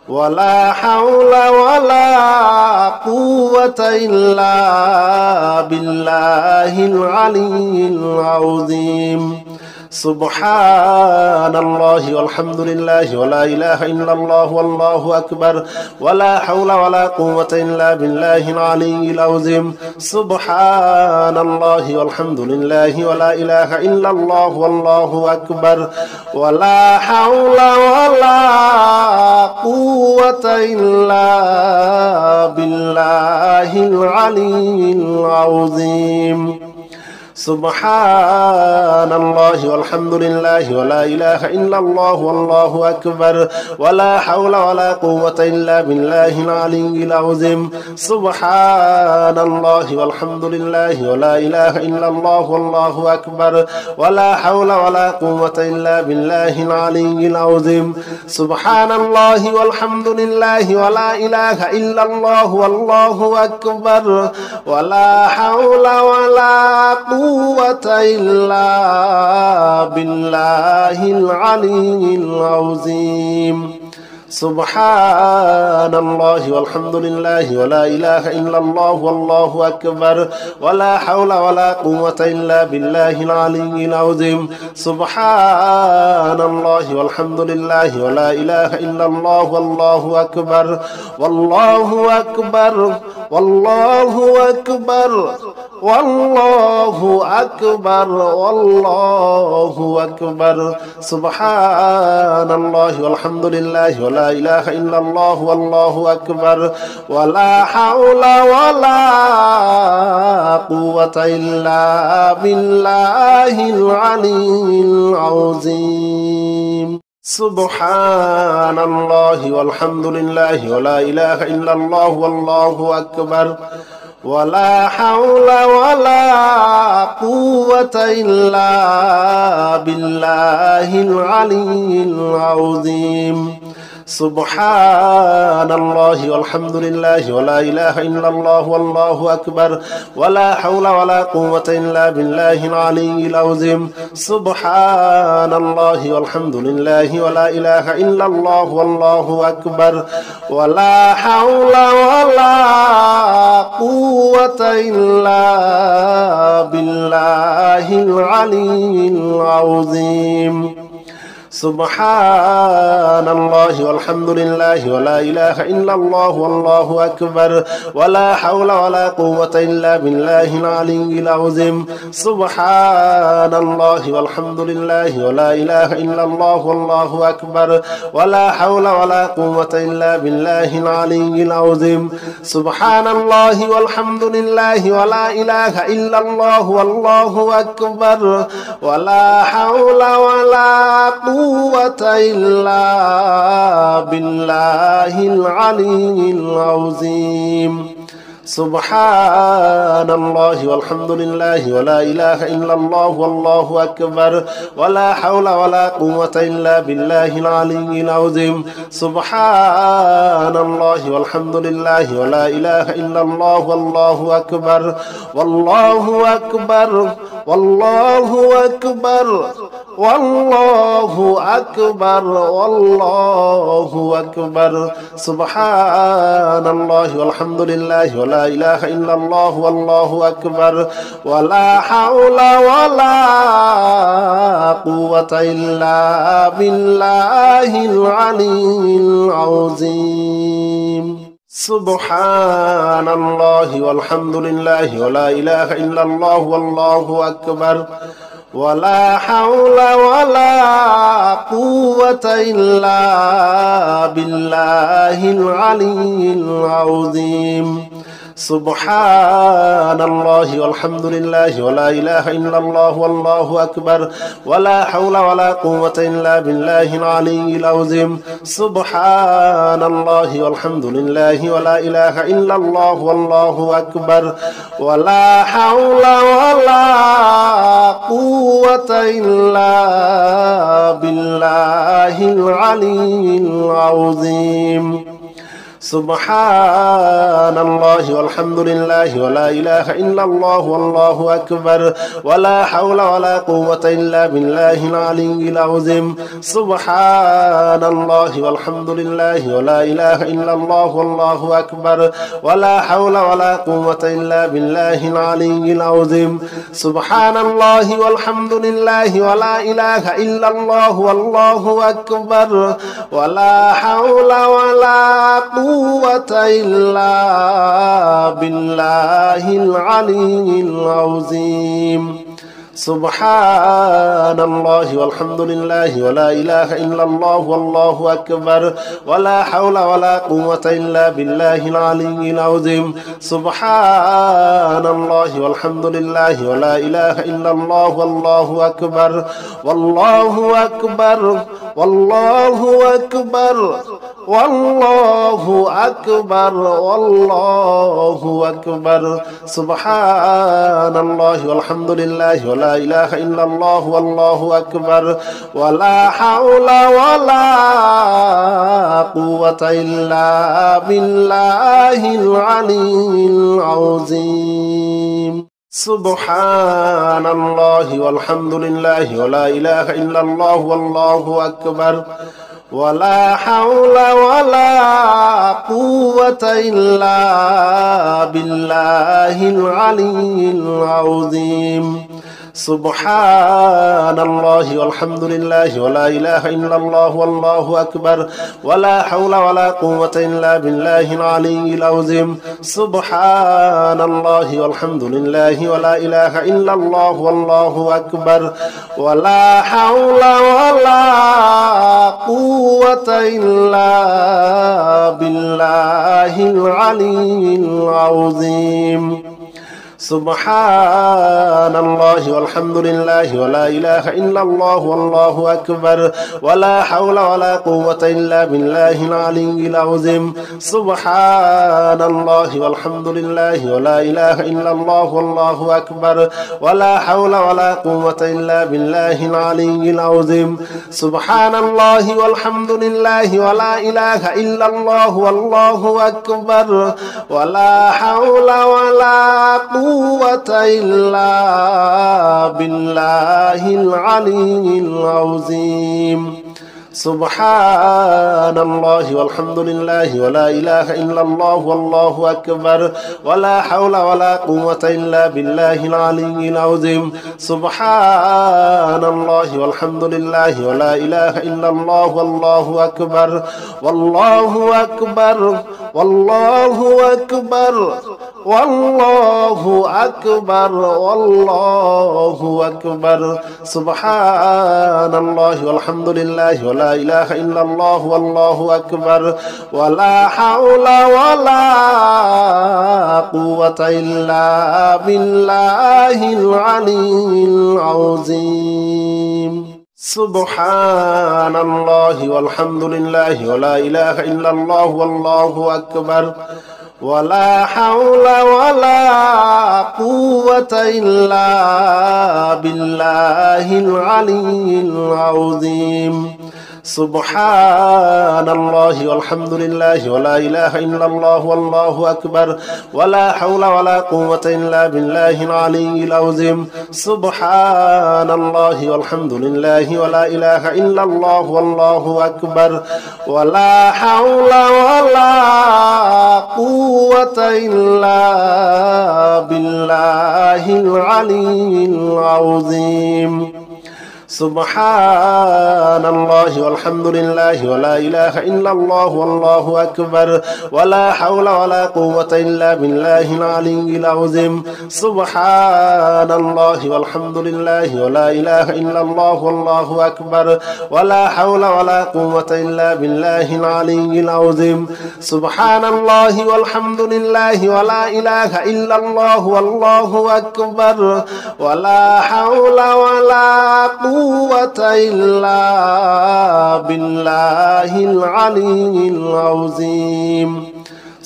ولا حول ولا قوة إلا بالله العلي العظيم سبحان الله والحمد لله ولا إله إلا الله والله أكبر ولا حول ولا قوة إلا بالله العلي العظيم سبحان الله والحمد لله ولا إله إلا الله والله أكبر ولا حول ولا قوة إلا بالله العلي العظيم سبحان الله والحمد لله ولا إله إلا الله والله أكبر ولا حول ولا قوة إلا بالله العلي العظيم سبحان الله والحمد لله ولا إله إلا الله والله أكبر ولا حول ولا قوة إلا بالله العلي العظيم سبحان الله والحمد لله ولا إله إلا الله والله أكبر ولا حول ولا قوة إلا بالله العلي العظيم سبحان الله والحمد لله ولا إله إلا الله والله أكبر ولا حول ولا قوة إلا بالله العلي العظيم سبحان الله والحمد لله ولا إله إلا الله والله أكبر والله أكبر والله أكبر والله أكبر والله أكبر سبحان الله والحمد لله ولا إله إلا الله والله أكبر ولا حول ولا قوة إلا بالله العلي العظيم سبحان الله والحمد لله ولا إله إلا الله والله أكبر ولا حول ولا قوة إلا بالله العلي العظيم سبحان الله والحمد لله ولا إله إلا الله والله أكبر ولا حول ولا قوة إلا بالله العلي العظيم سبحان الله والحمد لله ولا إله إلا الله والله أكبر ولا حول ولا قوة إلا بالله العلي العظيم سبحان الله والحمد لله ولا إله إلا الله والله أكبر ولا حول ولا قوة إلا بالله العلي العظيم سبحان الله والحمد لله ولا إله إلا الله والله أكبر ولا حول ولا قوة إلا بالله العلي العظيم سبحان الله والحمد لله ولا إله إلا الله والله أكبر ولا حول ولا قوة إلا بالله العلي العظيم سبحان الله والحمد لله ولا إله إلا الله والله أكبر ولا حول ولا قوة إلا بالله العلي العظيم سبحان الله والحمد لله ولا إله إلا الله والله أكبر والله أكبر والله أكبر والله أكبر والله أكبر سبحان الله والحمد لله ولا إله إلا الله والله أكبر ولا حول ولا قوة إلا بالله العلي العظيم سبحان الله والحمد لله ولا إله إلا الله والله أكبر ولا حول ولا قوة إلا بالله العلي العظيم سبحان الله والحمد لله ولا إله إلا الله والله أكبر ولا حول ولا قوة إلا بالله العلي العظيم سبحان الله والحمد لله ولا إله إلا الله والله أكبر ولا حول ولا قوة إلا بالله العلي العظيم سبحان الله والحمد لله ولا إله إلا الله والله أكبر ولا حول ولا قوة إلا بالله العلي العظيم سبحان الله والحمد لله ولا إله إلا الله والله أكبر ولا حول ولا قوة إلا بالله العلي العظيم سبحان الله والحمد لله ولا إله إلا الله والله أكبر ولا حول ولا قوة إلا بالله العلي العظيم سبحان الله والحمد لله ولا إله إلا الله والله أكبر ولا حول ولا قوة إلا بالله العلي العظيم سبحان الله والحمد لله ولا إله إلا الله والله أكبر والله أكبر والله أكبر والله أكبر والله أكبر سبحان الله والحمد لله ولا إله إلا الله والله أكبر ولا حول ولا قوة إلا بالله العلي العظيم سبحان الله والحمد لله ولا إله إلا الله والله أكبر ولا حول ولا قوة إلا بالله العلي العظيم سبحان الله والحمد لله ولا إله إلا الله والله أكبر ولا حول ولا قوة إلا بالله العلي العظيم سبحان الله والحمد لله ولا إله إلا الله والله أكبر ولا حول ولا قوة إلا بالله العلي العظيم سبحان الله والحمد لله ولا إله إلا الله والله أكبر ولا حول ولا قوة إلا بالله العلي العظيم سبحان الله والحمد لله ولا إله إلا الله والله أكبر ولا حول ولا قوة إلا بالله العلي العظيم سبحان الله والحمد لله ولا إله إلا الله والله أكبر ولا حول ولا قوة إلا بالله العلي العظيم سبحان الله والحمد لله ولا إله إلا الله والله أكبر ولا حول ولا قوة إلا بالله العلي العظيم سبحان الله والحمد لله ولا إله إلا الله والله أكبر والله أكبر والله أكبر والله أكبر والله أكبر سبحان الله والحمد لله ولا إله إلا الله والله أكبر ولا حول ولا قوة إلا بالله العلي العظيم سبحان الله والحمد لله ولا إله إلا الله والله أكبر ولا حول ولا قوة إلا بالله العلي العظيم سبحان الله والحمد لله ولا إله إلا الله والله أكبر ولا حول ولا قوة إلا بالله العلي العظيم سبحان الله والحمد لله ولا إله إلا الله والله أكبر ولا حول ولا قوة إلا بالله العلي العظيم سبحان الله والحمد لله ولا إله إلا الله والله أكبر ولا حول ولا قوة إلا بالله العلي العظيم سبحان الله والحمد لله ولا إله إلا الله والله أكبر ولا حول ولا قوة إلا بالله العلي العظيم سبحان الله والحمد لله ولا إله إلا الله والله أكبر ولا حول ولا قوة إلا بالله العلي العظيم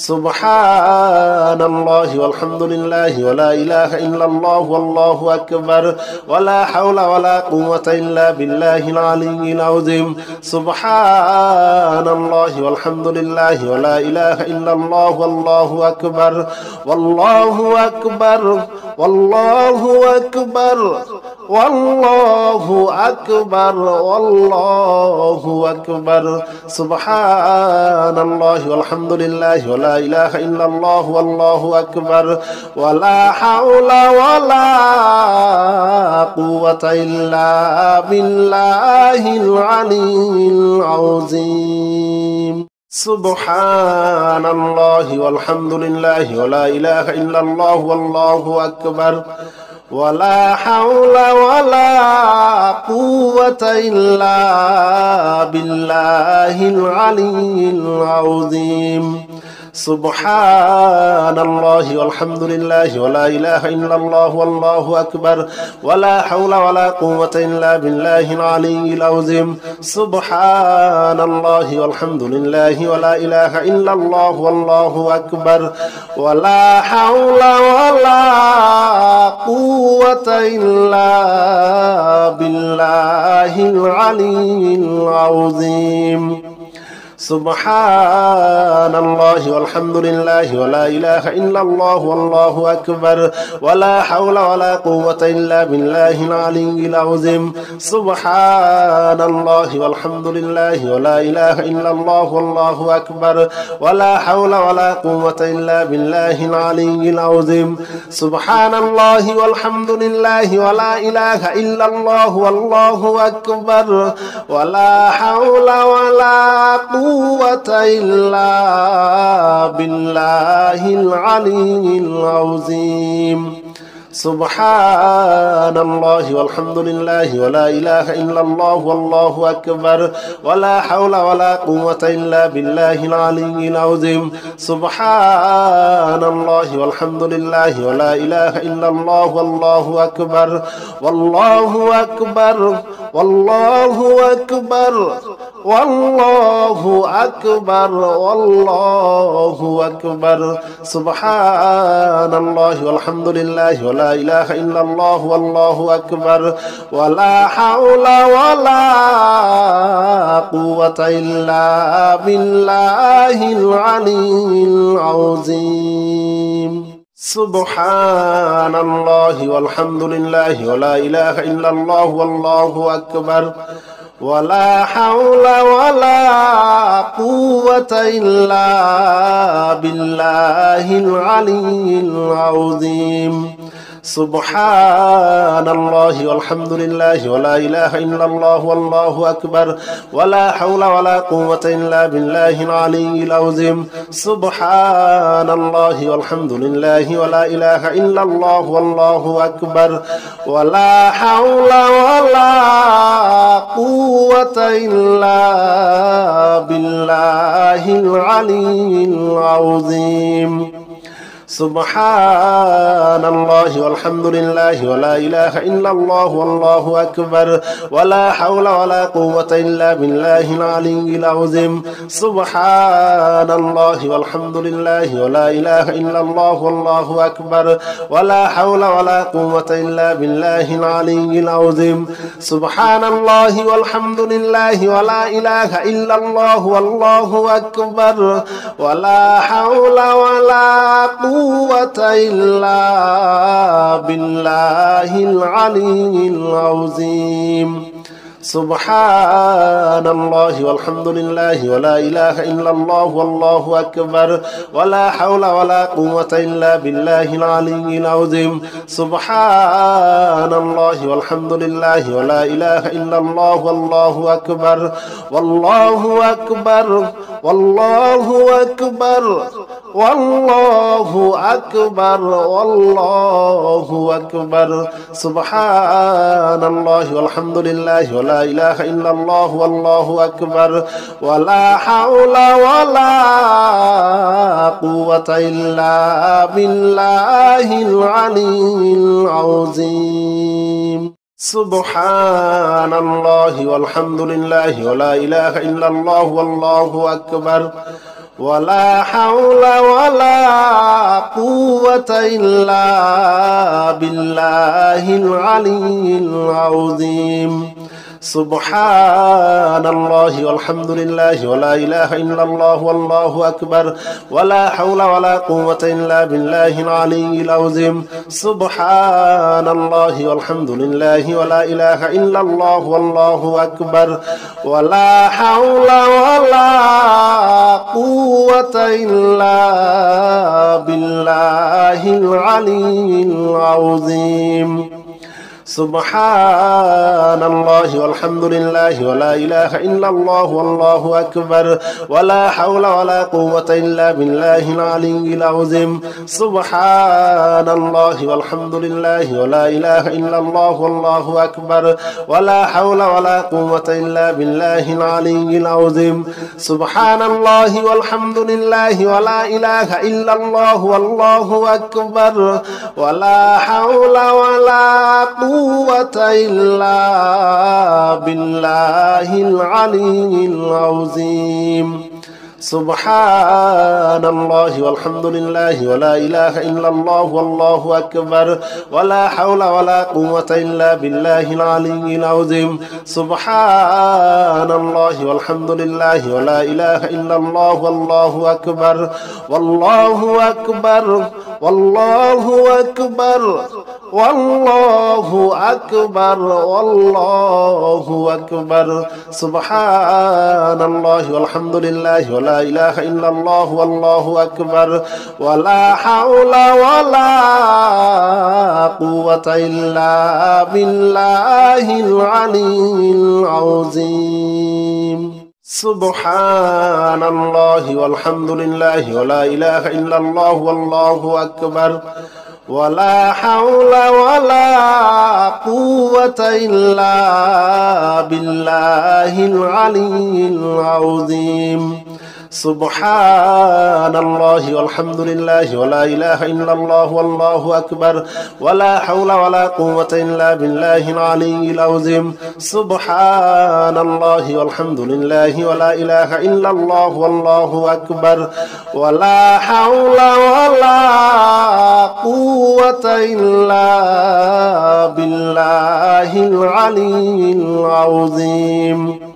سبحان الله والحمد لله ولا إله إلا الله والله أكبر ولا حول ولا قوة إلا بالله العلي العظيم سبحان الله والحمد لله ولا إله إلا الله والله أكبر والله أكبر والله أكبر والله أكبر والله أكبر سبحان الله والحمد لله ولا إله إلا الله والله أكبر ولا حول ولا قوة إلا بالله العلي العظيم سبحان الله والحمد لله ولا إله إلا الله والله أكبر ولا حول ولا قوة إلا بالله العلي العظيم سبحان الله والحمد لله ولا إله إلا الله والله أكبر ولا حول ولا قوة إلا بالله العلي العظيم سبحان الله والحمد لله ولا إله إلا الله والله أكبر ولا حول ولا قوة إلا بالله العلي العظيم سبحان الله والحمد لله ولا إله إلا الله والله أكبر ولا حول ولا قوة إلا بالله العلي العظيم سبحان الله والحمد لله ولا إله إلا الله والله أكبر ولا حول ولا قوة إلا بالله العلي العظيم سبحان الله والحمد لله ولا إله إلا الله والله أكبر ولا حول ولا قوة إلا بالله العلي العظيم سبحان الله والحمد لله ولا إله إلا الله والله أكبر ولا حول ولا قوة إلا بالله العلي العظيم سبحان الله والحمد لله ولا إله إلا الله والله أكبر والله أكبر والله أكبر والله أكبر والله أكبر سبحان الله والحمد لله ولا إله إلا الله والله أكبر ولا حول ولا قوة إلا بالله العلي العظيم سبحان الله والحمد لله ولا إله إلا الله والله أكبر ولا حول ولا قوة إلا بالله العلي العظيم سبحان الله والحمد لله ولا إله إلا الله والله أكبر ولا حول ولا قوة إلا بالله العلي العظيم سبحان الله والحمد لله ولا إله إلا الله والله أكبر ولا حول ولا قوة إلا بالله العلي العظيم سبحان الله والحمد لله ولا إله إلا الله والله أكبر ولا حول ولا قوة إلا بالله العلي العظيم سبحان الله والحمد لله ولا إله إلا الله والله أكبر ولا حول ولا قوة إلا بالله العلي العظيم سبحان الله والحمد لله ولا إله إلا الله والله أكبر ولا حول ولا قوة إلا بالله العلي العظيم سبحان الله والحمد لله ولا إله إلا الله والله أكبر ولا حول ولا قوة إلا بالله العلي العظيم سبحان الله والحمد لله ولا إله إلا الله والله أكبر والله أكبر والله أكبر والله أكبر والله أكبر سبحان الله والحمد لله ولا إله إلا الله والله أكبر ولا حول ولا قوة إلا بالله العلي العظيم سبحان الله والحمد لله ولا إله إلا الله والله أكبر ولا حول ولا قوة إلا بالله العلي العظيم سبحان الله والحمد لله ولا إله إلا الله والله أكبر ولا حول ولا قوة إلا بالله العلي العظيم سبحان الله والحمد لله ولا إله إلا الله والله أكبر ولا حول ولا قوة إلا بالله العلي العظيم سبحان الله والحمد لله ولا إله إلا الله والله أكبر ولا حول ولا قوة إلا بالله العلي العظيم سبحان الله والحمد لله ولا إله إلا الله والله أكبر ولا حول ولا قوة إلا بالله العلي العظيم سبحان الله والحمد لله ولا إله إلا الله والله أكبر ولا حول ولا قوة إلا بالله العلي العظيم سبحان الله والحمد لله ولا إله إلا الله والله أكبر ولا حول ولا قوة إلا بالله العلي العظيم سبحان الله والحمد لله ولا إله إلا الله والله أكبر والله أكبر والله أكبر والله أكبر والله أكبر سبحان الله والحمد لله ولا إله إلا الله والله أكبر ولا حول ولا قوة إلا بالله العلي العظيم سبحان الله والحمد لله ولا إله إلا الله والله أكبر ولا حول ولا قوة إلا بالله العلي العظيم سبحان الله والحمد لله ولا إله إلا الله والله أكبر ولا حول ولا قوة إلا بالله العلي العظيم سبحان الله والحمد لله ولا إله إلا الله والله أكبر ولا حول ولا قوة إلا بالله العلي العظيم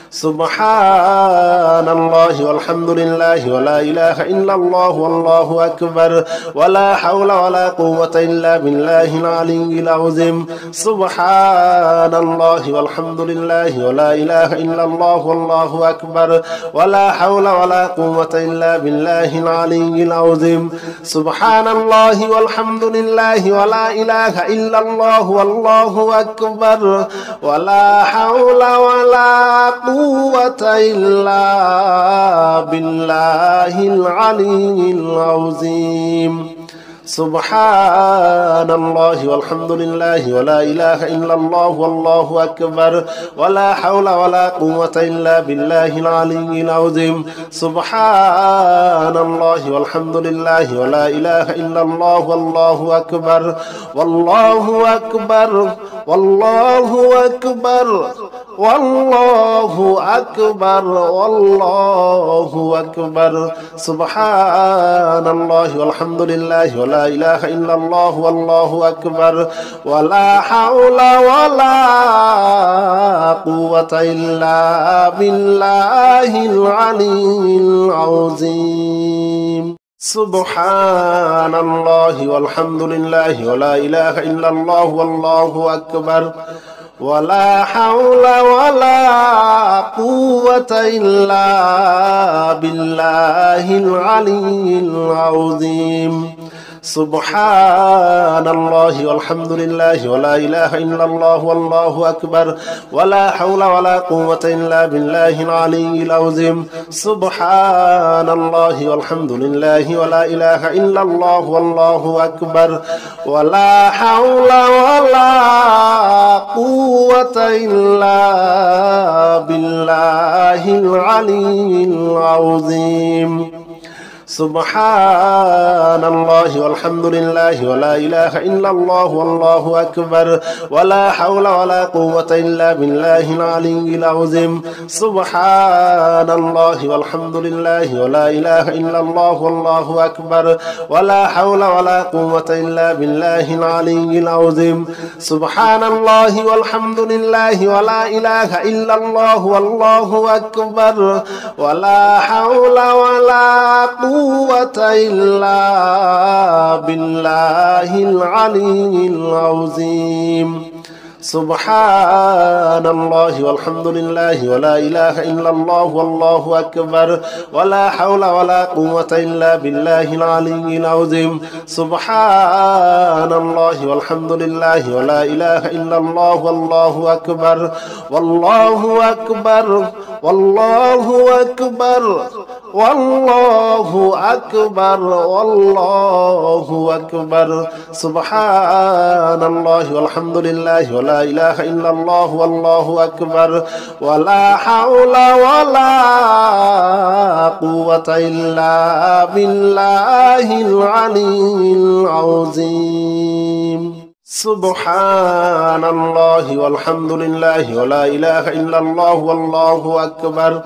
سبحان الله والحمد لله ولا إله إلا الله والله أكبر ولا حول ولا قوة إلا بالله العلي العظيم سبحان الله والحمد لله ولا إله إلا الله والله أكبر ولا حول ولا قوة إلا بالله العلي العظيم سبحان الله والحمد لله ولا إله إلا الله والله أكبر ولا حول ولا قوة إلا بالله العلي العظيم سبحان الله والحمد لله ولا إله إلا الله والله أكبر ولا حول ولا قوة إلا بالله العلي العظيم سبحان الله والحمد لله ولا إله إلا الله والله أكبر والله أكبر والله أكبر والله أكبر والله أكبر سبحان الله والحمد لله ولا إله إلا الله والله أكبر ولا حول ولا قوة إلا بالله العلي العظيم سبحان الله والحمد لله ولا إله إلا الله والله أكبر ولا حول ولا قوة إلا بالله العلي العظيم سبحان الله والحمد لله ولا إله إلا الله والله أكبر ولا حول ولا قوة إلا بالله العلي العظيم سبحان الله والحمد لله ولا إله إلا الله والله أكبر ولا حول ولا قوة إلا بالله العلي العظيم سبحان الله والحمد لله ولا إله إلا الله والله أكبر ولا حول ولا قوة إلا بالله العلي العظيم سبحان الله والحمد لله ولا إله إلا الله والله أكبر ولا حول ولا قوة إلا بالله العلي العظيم سبحان الله والحمد لله ولا إله إلا الله والله أكبر ولا حول ولا قوة إلا بالله العلي العظيم سبحان الله والحمد لله ولا إله إلا الله والله أكبر ولا حول ولا قوة إلا بالله العلي العظيم سبحان الله والحمد لله ولا إله إلا الله والله أكبر والله أكبر والله أكبر والله أكبر والله أكبر سبحان الله والحمد لله ولا إله إلا الله والله أكبر ولا حول ولا قوة إلا بالله العلي العظيم سبحان الله والحمد لله ولا إله إلا الله والله أكبر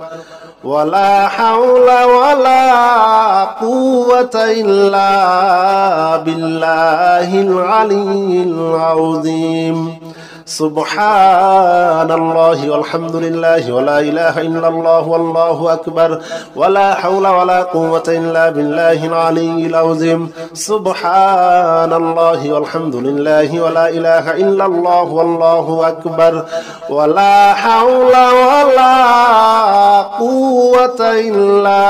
ولا حول ولا قوة إلا بالله العلي العظيم سبحان الله والحمد لله ولا إله إلا الله والله أكبر ولا حول ولا قوة إلا بالله العلي العظيم سبحان الله والحمد لله ولا إله إلا الله والله أكبر ولا حول ولا قوة إلا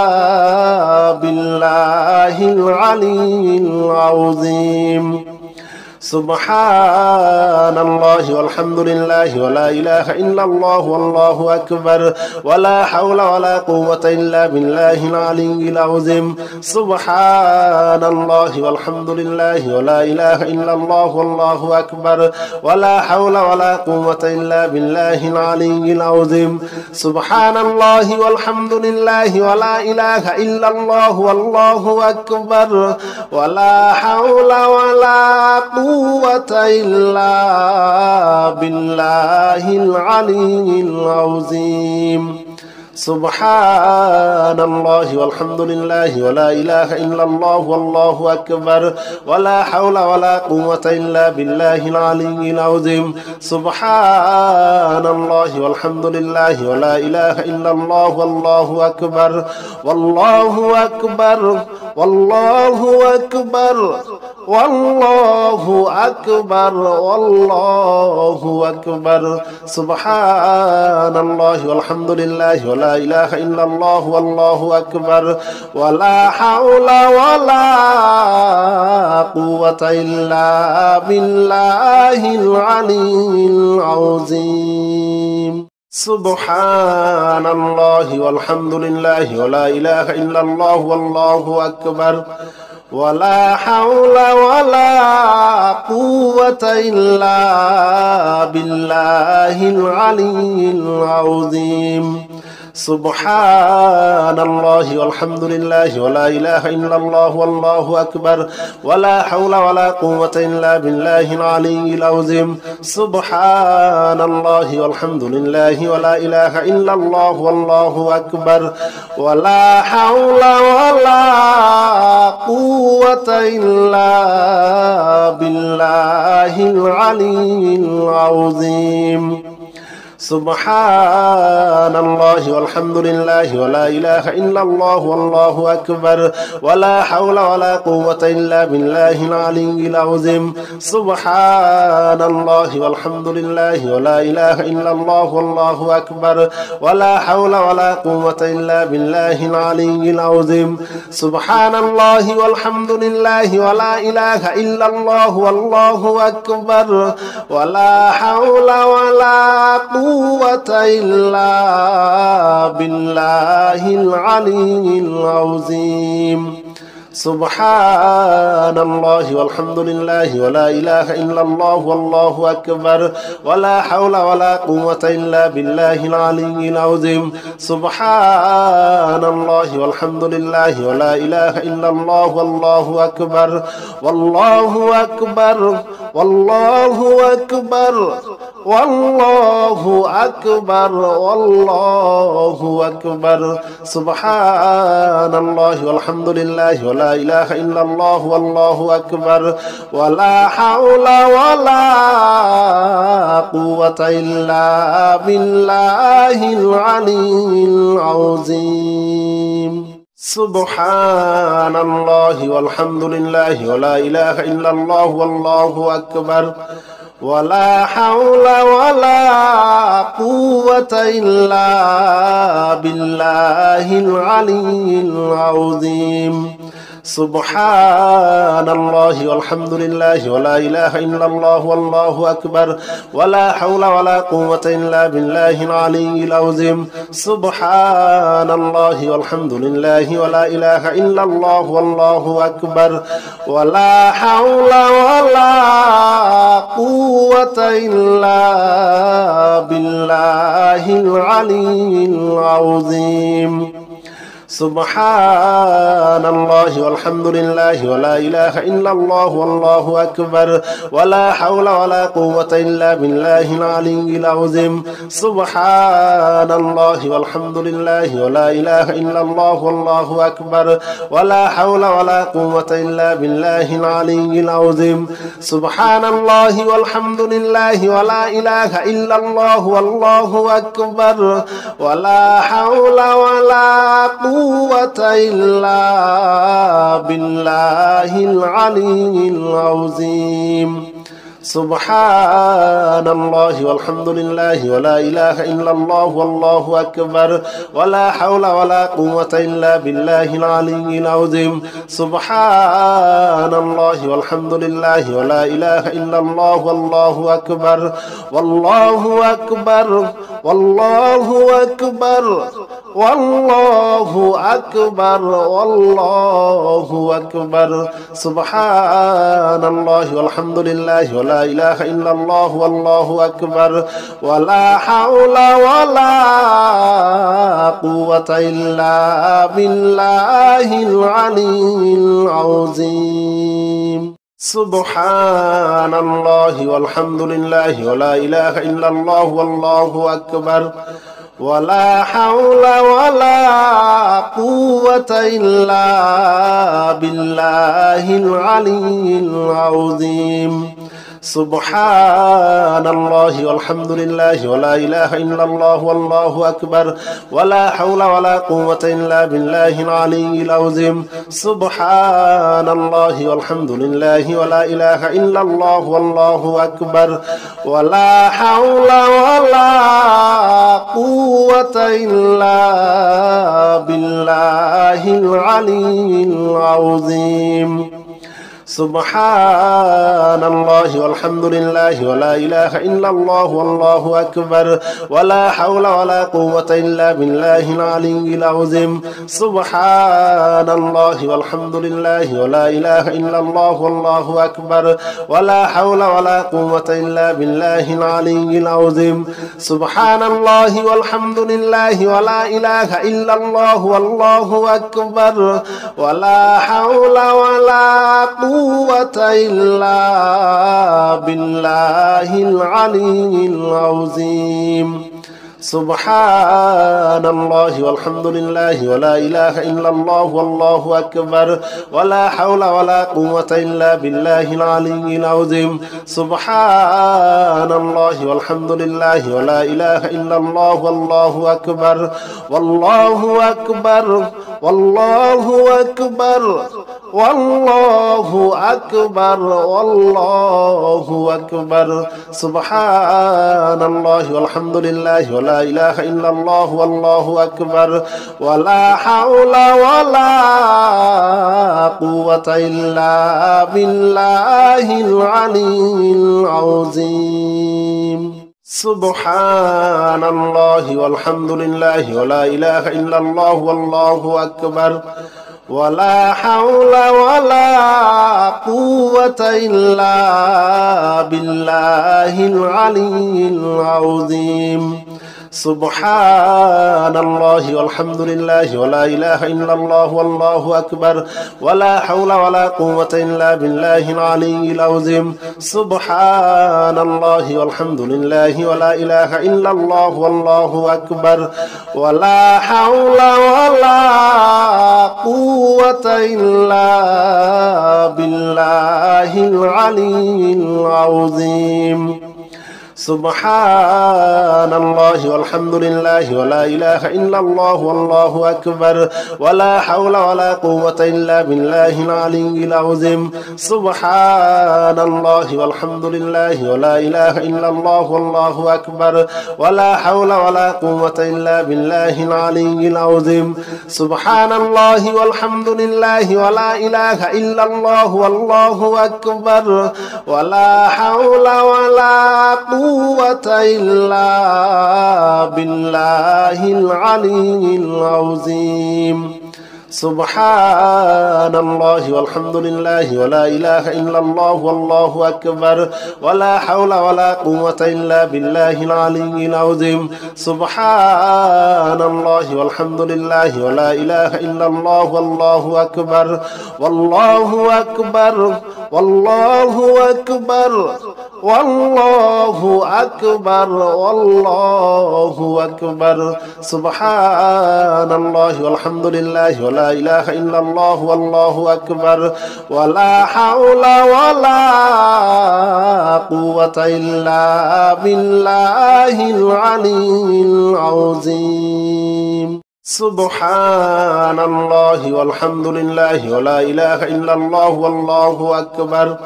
بالله العلي العظيم سبحان الله والحمد لله ولا إله إلا الله والله أكبر ولا حول ولا قوة إلا بالله العلي العظيم سبحان الله والحمد لله ولا إله إلا الله والله أكبر ولا حول ولا قوة إلا بالله العلي العظيم سبحان الله والحمد لله ولا إله إلا الله والله أكبر ولا حول ولا قوة إلا بالله العلي العظيم سبحان الله والحمد لله ولا إله إلا الله والله أكبر ولا حول ولا قوة إلا بالله العلي العظيم سبحان الله والحمد لله ولا إله إلا الله والله أكبر والله أكبر والله أكبر والله أكبر والله أكبر سبحان الله والحمد لله ولا إله إلا الله والله أكبر ولا حول ولا قوة إلا بالله العلي العظيم سبحان الله والحمد لله ولا إله إلا الله والله أكبر ولا حول ولا قوة إلا بالله العلي العظيم سبحان الله والحمد لله ولا إله إلا الله والله أكبر ولا حول ولا قوة إلا بالله العلي العظيم سبحان الله والحمد لله ولا إله إلا الله والله أكبر ولا حول ولا قوة إلا بالله العلي العظيم سبحان الله والحمد لله ولا إله إلا الله والله أكبر ولا حول ولا قوة إلا بالله العلي العظيم سبحان الله والحمد لله ولا إله إلا الله والله أكبر ولا حول ولا قوة إلا بالله العلي العظيم سبحان الله والحمد لله ولا إله إلا الله والله أكبر ولا حول ولا قوة إلا بالله العلي العظيم سبحان الله والحمد لله ولا إله إلا الله والله أكبر ولا حول ولا قوة إلا بالله العلي العظيم سبحان الله والحمد لله ولا إله إلا الله والله أكبر والله أكبر والله أكبر والله أكبر والله أكبر سبحان الله والحمد لله ولا إله إلا الله والله أكبر ولا حول ولا قوة إلا بالله العلي العظيم سبحان الله والحمد لله ولا إله إلا الله والله أكبر ولا حول ولا قوة إلا بالله العلي العظيم سبحان الله والحمد لله ولا إله إلا الله والله أكبر ولا حول ولا قوة إلا بالله العلي العظيم سبحان الله والحمد لله ولا إله إلا الله والله أكبر ولا حول ولا قوة إلا بالله العلي العظيم سبحان الله والحمد لله ولا إله إلا الله والله أكبر ولا حول ولا قوة إلا بالله العلي العظيم سبحان الله والحمد لله ولا إله إلا الله والله أكبر ولا حول ولا قوة إلا بالله العلي العظيم سبحان الله والحمد لله ولا إله إلا الله والله أكبر ولا حول ولا قوة إلا بالله العلي العظيم سبحان الله والحمد لله ولا إله إلا الله والله أكبر ولا حول ولا قوة إلا بالله العلي العظيم سبحان الله والحمد لله ولا إله إلا الله والله أكبر والله أكبر والله أكبر والله أكبر والله أكبر سبحان الله والحمد لله ولا إله إلا الله والله أكبر ولا حول ولا قوة إلا بالله العلي العظيم سبحان الله والحمد لله ولا إله إلا الله والله أكبر ولا حول ولا قوة إلا بالله العلي العظيم سبحان الله والحمد لله ولا إله إلا الله والله أكبر ولا حول ولا قوة إلا بالله العلي العظيم سبحان الله والحمد لله ولا إله إلا الله والله أكبر ولا حول ولا قوة إلا بالله العلي العظيم سبحان الله والحمد لله ولا إله إلا الله والله أكبر ولا حول ولا قوة إلا بالله العلي العظيم سبحان الله والحمد لله ولا إله إلا الله والله أكبر ولا حول ولا قوة إلا بالله العلي العظيم سبحان الله والحمد لله ولا إله إلا الله والله أكبر ولا حول ولا قوة إلا بالله العلي العظيم سبحان الله والحمد لله ولا إله إلا الله والله أكبر ولا حول ولا قوة إلا بالله العلي العظيم سبحان الله والحمد لله ولا إله إلا الله والله أكبر والله أكبر والله أكبر والله أكبر والله أكبر سبحان الله والحمد لله ولا إله إلا الله والله أكبر ولا حول ولا قوة إلا بالله العلي العظيم سبحان الله والحمد لله ولا إله إلا الله والله أكبر ولا حول ولا قوة إلا بالله العلي العظيم سبحان الله والحمد لله ولا إله إلا الله والله أكبر ولا حول ولا قوة إلا بالله العلي العظيم سبحان الله والحمد لله ولا إله إلا الله والله أكبر ولا حول ولا قوة إلا بالله العلي العظيم سبحان الله والحمد لله ولا إله إلا الله والله أكبر ولا حول ولا قوة إلا بالله العلي العظيم سبحان الله والحمد لله ولا إله إلا الله والله أكبر ولا حول ولا قوة إلا بالله العلي العظيم سبحان الله والحمد لله ولا إله إلا الله والله أكبر ولا حول ولا قوة إلا بالله العلي العظيم سبحان الله والحمد لله ولا إله إلا الله والله أكبر ولا حول ولا قوة إلا بالله العلي العظيم سبحان الله والحمد لله ولا إله إلا الله والله أكبر والله أكبر والله أكبر والله أكبر والله أكبر سبحان الله والحمد لله ولا إله إلا الله والله أكبر ولا حول ولا قوة إلا بالله العلي العظيم سبحان الله والحمد لله ولا إله إلا الله والله أكبر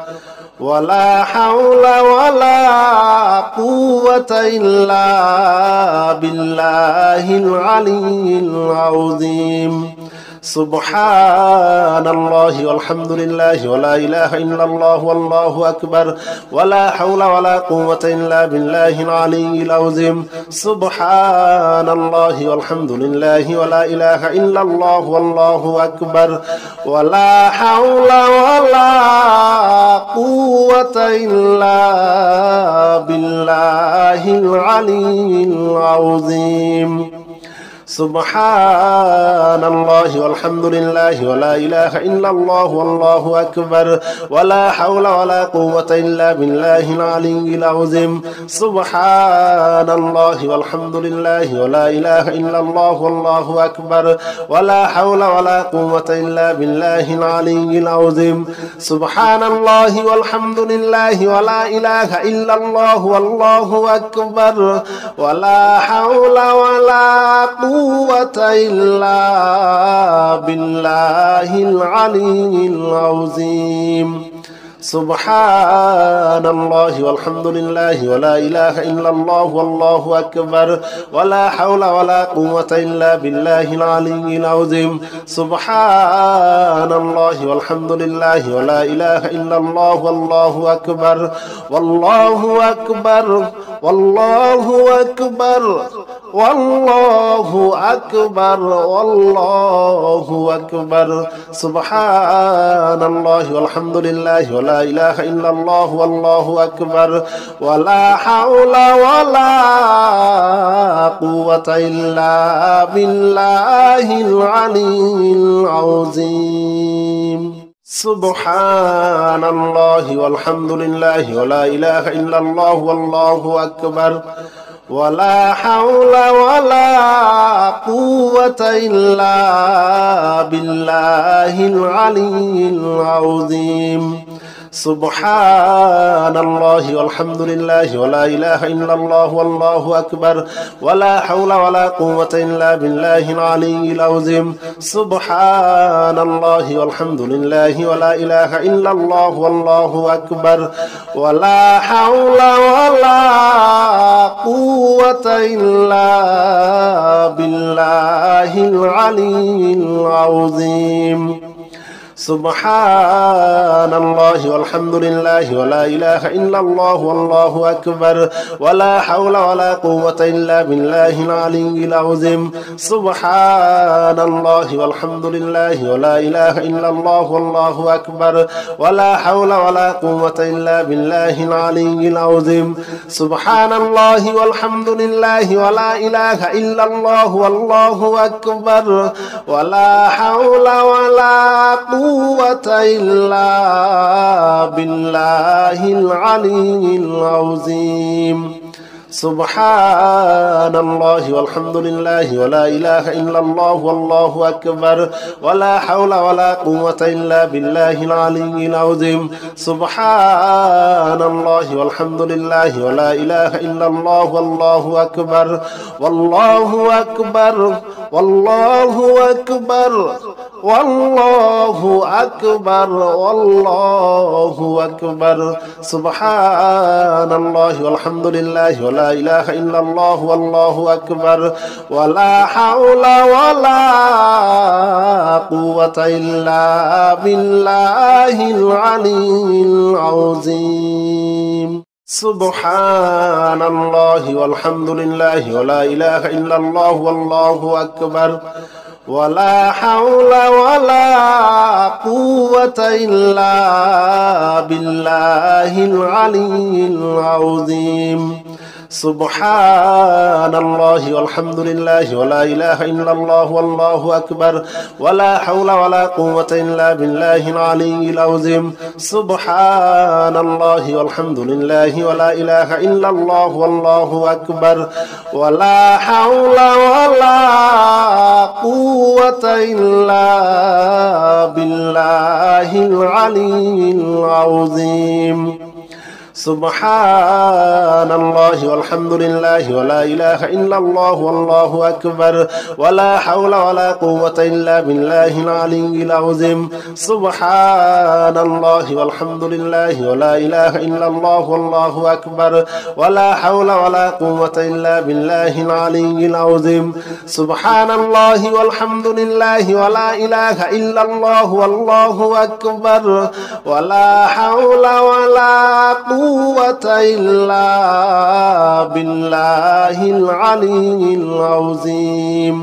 ولا حول ولا قوة إلا بالله العلي العظيم سبحان الله والحمد لله ولا إله إلا الله والله أكبر ولا حول ولا قوة إلا بالله العلي العظيم سبحان الله والحمد لله ولا إله إلا الله والله أكبر ولا حول ولا قوة إلا بالله العلي العظيم سبحان الله والحمد لله ولا إله إلا الله والله أكبر ولا حول ولا قوة إلا بالله العلي العظيم سبحان الله والحمد لله ولا إله إلا الله والله أكبر ولا حول ولا قوة إلا بالله العلي العظيم سبحان الله والحمد لله ولا إله إلا الله والله أكبر ولا حول ولا قوة إلا بالله العلي العظيم سبحان الله والحمد لله ولا إله إلا الله والله أكبر ولا حول ولا قوة إلا بالله العلي العظيم سبحان الله والحمد لله ولا إله إلا الله والله أكبر والله أكبر والله أكبر والله أكبر والله أكبر سبحان الله والحمد لله ولا إله إلا الله والله أكبر ولا حول ولا قوة إلا بالله العلي العظيم سبحان الله والحمد لله ولا إله إلا الله والله أكبر ولا حول ولا قوة إلا بالله العلي العظيم سبحان الله والحمد لله ولا إله إلا الله والله أكبر ولا حول ولا قوة إلا بالله العلي العظيم سبحان الله والحمد لله ولا إله إلا الله والله أكبر ولا حول ولا قوة إلا بالله العلي العظيم سبحان الله والحمد لله ولا إله إلا الله والله أكبر ولا حول ولا قوة إلا بالله العلي العظيم سبحان الله والحمد لله ولا إله إلا الله والله أكبر ولا حول ولا قوة إلا بالله العلي العظيم سبحان الله والحمد لله ولا إله إلا الله والله أكبر ولا حول ولا قوة إلا بالله العلي العظيم سبحان الله والحمد لله ولا إله إلا الله والله أكبر ولا حول ولا قوة إلا بالله العلي العظيم سبحان الله والحمد لله ولا إله إلا الله والله أكبر والله أكبر والله أكبر والله أكبر والله أكبر سبحان الله والحمد لله ولا إله إلا الله والله أكبر ولا حول ولا قوة إلا بالله العلي العظيم سبحان الله والحمد لله ولا إله إلا الله والله أكبر ولا حول ولا قوة إلا بالله العلي العظيم سبحان الله والحمد لله ولا إله إلا الله والله أكبر ولا حول ولا قوة إلا بالله العلي العظيم سبحان الله والحمد لله ولا إله إلا الله والله أكبر ولا حول ولا قوة إلا بالله العلي العظيم سبحان الله والحمد لله ولا إله إلا الله والله أكبر ولا حول ولا قوة إلا بالله العلي العظيم سبحان الله والحمد لله ولا إله إلا الله والله أكبر ولا حول ولا قوة إلا بالله العلي العظيم سبحان الله والحمد لله ولا إله إلا الله والله أكبر ولا حول ولا قوة إلا بالله العلي العظيم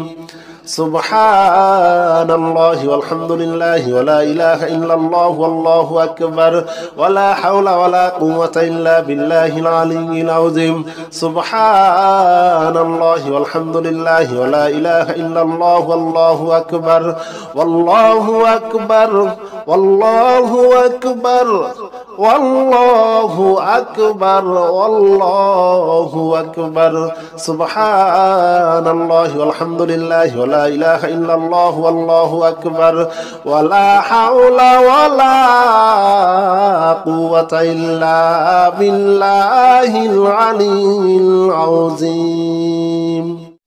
سبحان الله والحمد لله ولا إله إلا الله والله أكبر ولا حول ولا قوة إلا بالله العلي العظيم سبحان الله والحمد لله ولا إله إلا الله والله أكبر والله أكبر والله أكبر والله أكبر والله أكبر سبحان الله والحمد لله ولا إله إلا الله والله أكبر ولا حول ولا قوة إلا بالله العلي العظيم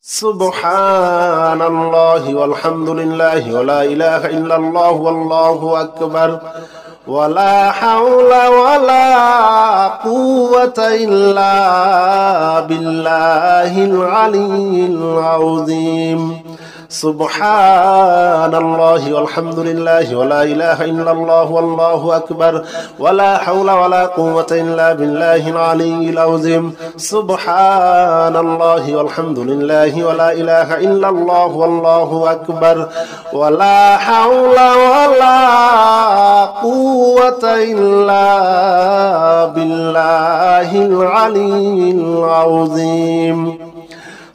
سبحان الله والحمد لله ولا إله إلا الله والله أكبر ولا حول ولا قوة إلا بالله العلي العظيم سبحان الله والحمد لله ولا إله إلا الله والله أكبر ولا حول ولا قوة إلا بالله العلي العظيم سبحان الله والحمد لله ولا إله إلا الله والله أكبر ولا حول ولا قوة إلا بالله العلي العظيم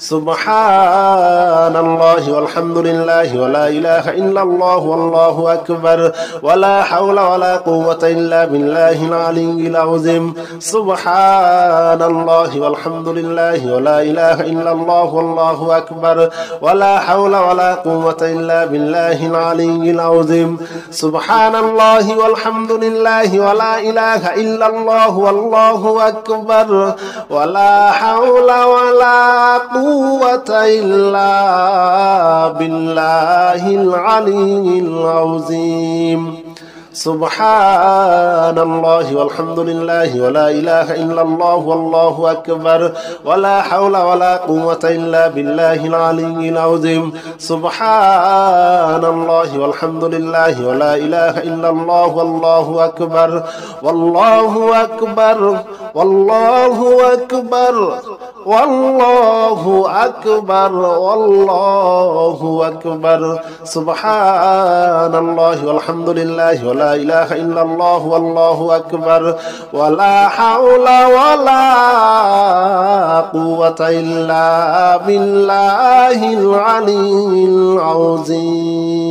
سبحان الله والحمد لله ولا إله إلا الله والله أكبر ولا حول ولا قوة إلا بالله العلي العظيم سبحان الله والحمد لله ولا إله إلا الله والله أكبر ولا حول ولا قوة إلا بالله العلي العظيم سبحان الله والحمد لله ولا إله إلا الله والله أكبر ولا حول ولا قوة إلا بالله العلي العظيم سبحان الله والحمد لله ولا إله إلا الله والله أكبر ولا حول ولا قوة إلا بالله العلي العظيم سبحان الله والحمد لله ولا إله إلا الله والله أكبر والله أكبر والله أكبر والله أكبر والله أكبر سبحان الله والحمد لله ولا إله إلا الله والله أكبر ولا حول ولا قوة إلا بالله العلي العظيم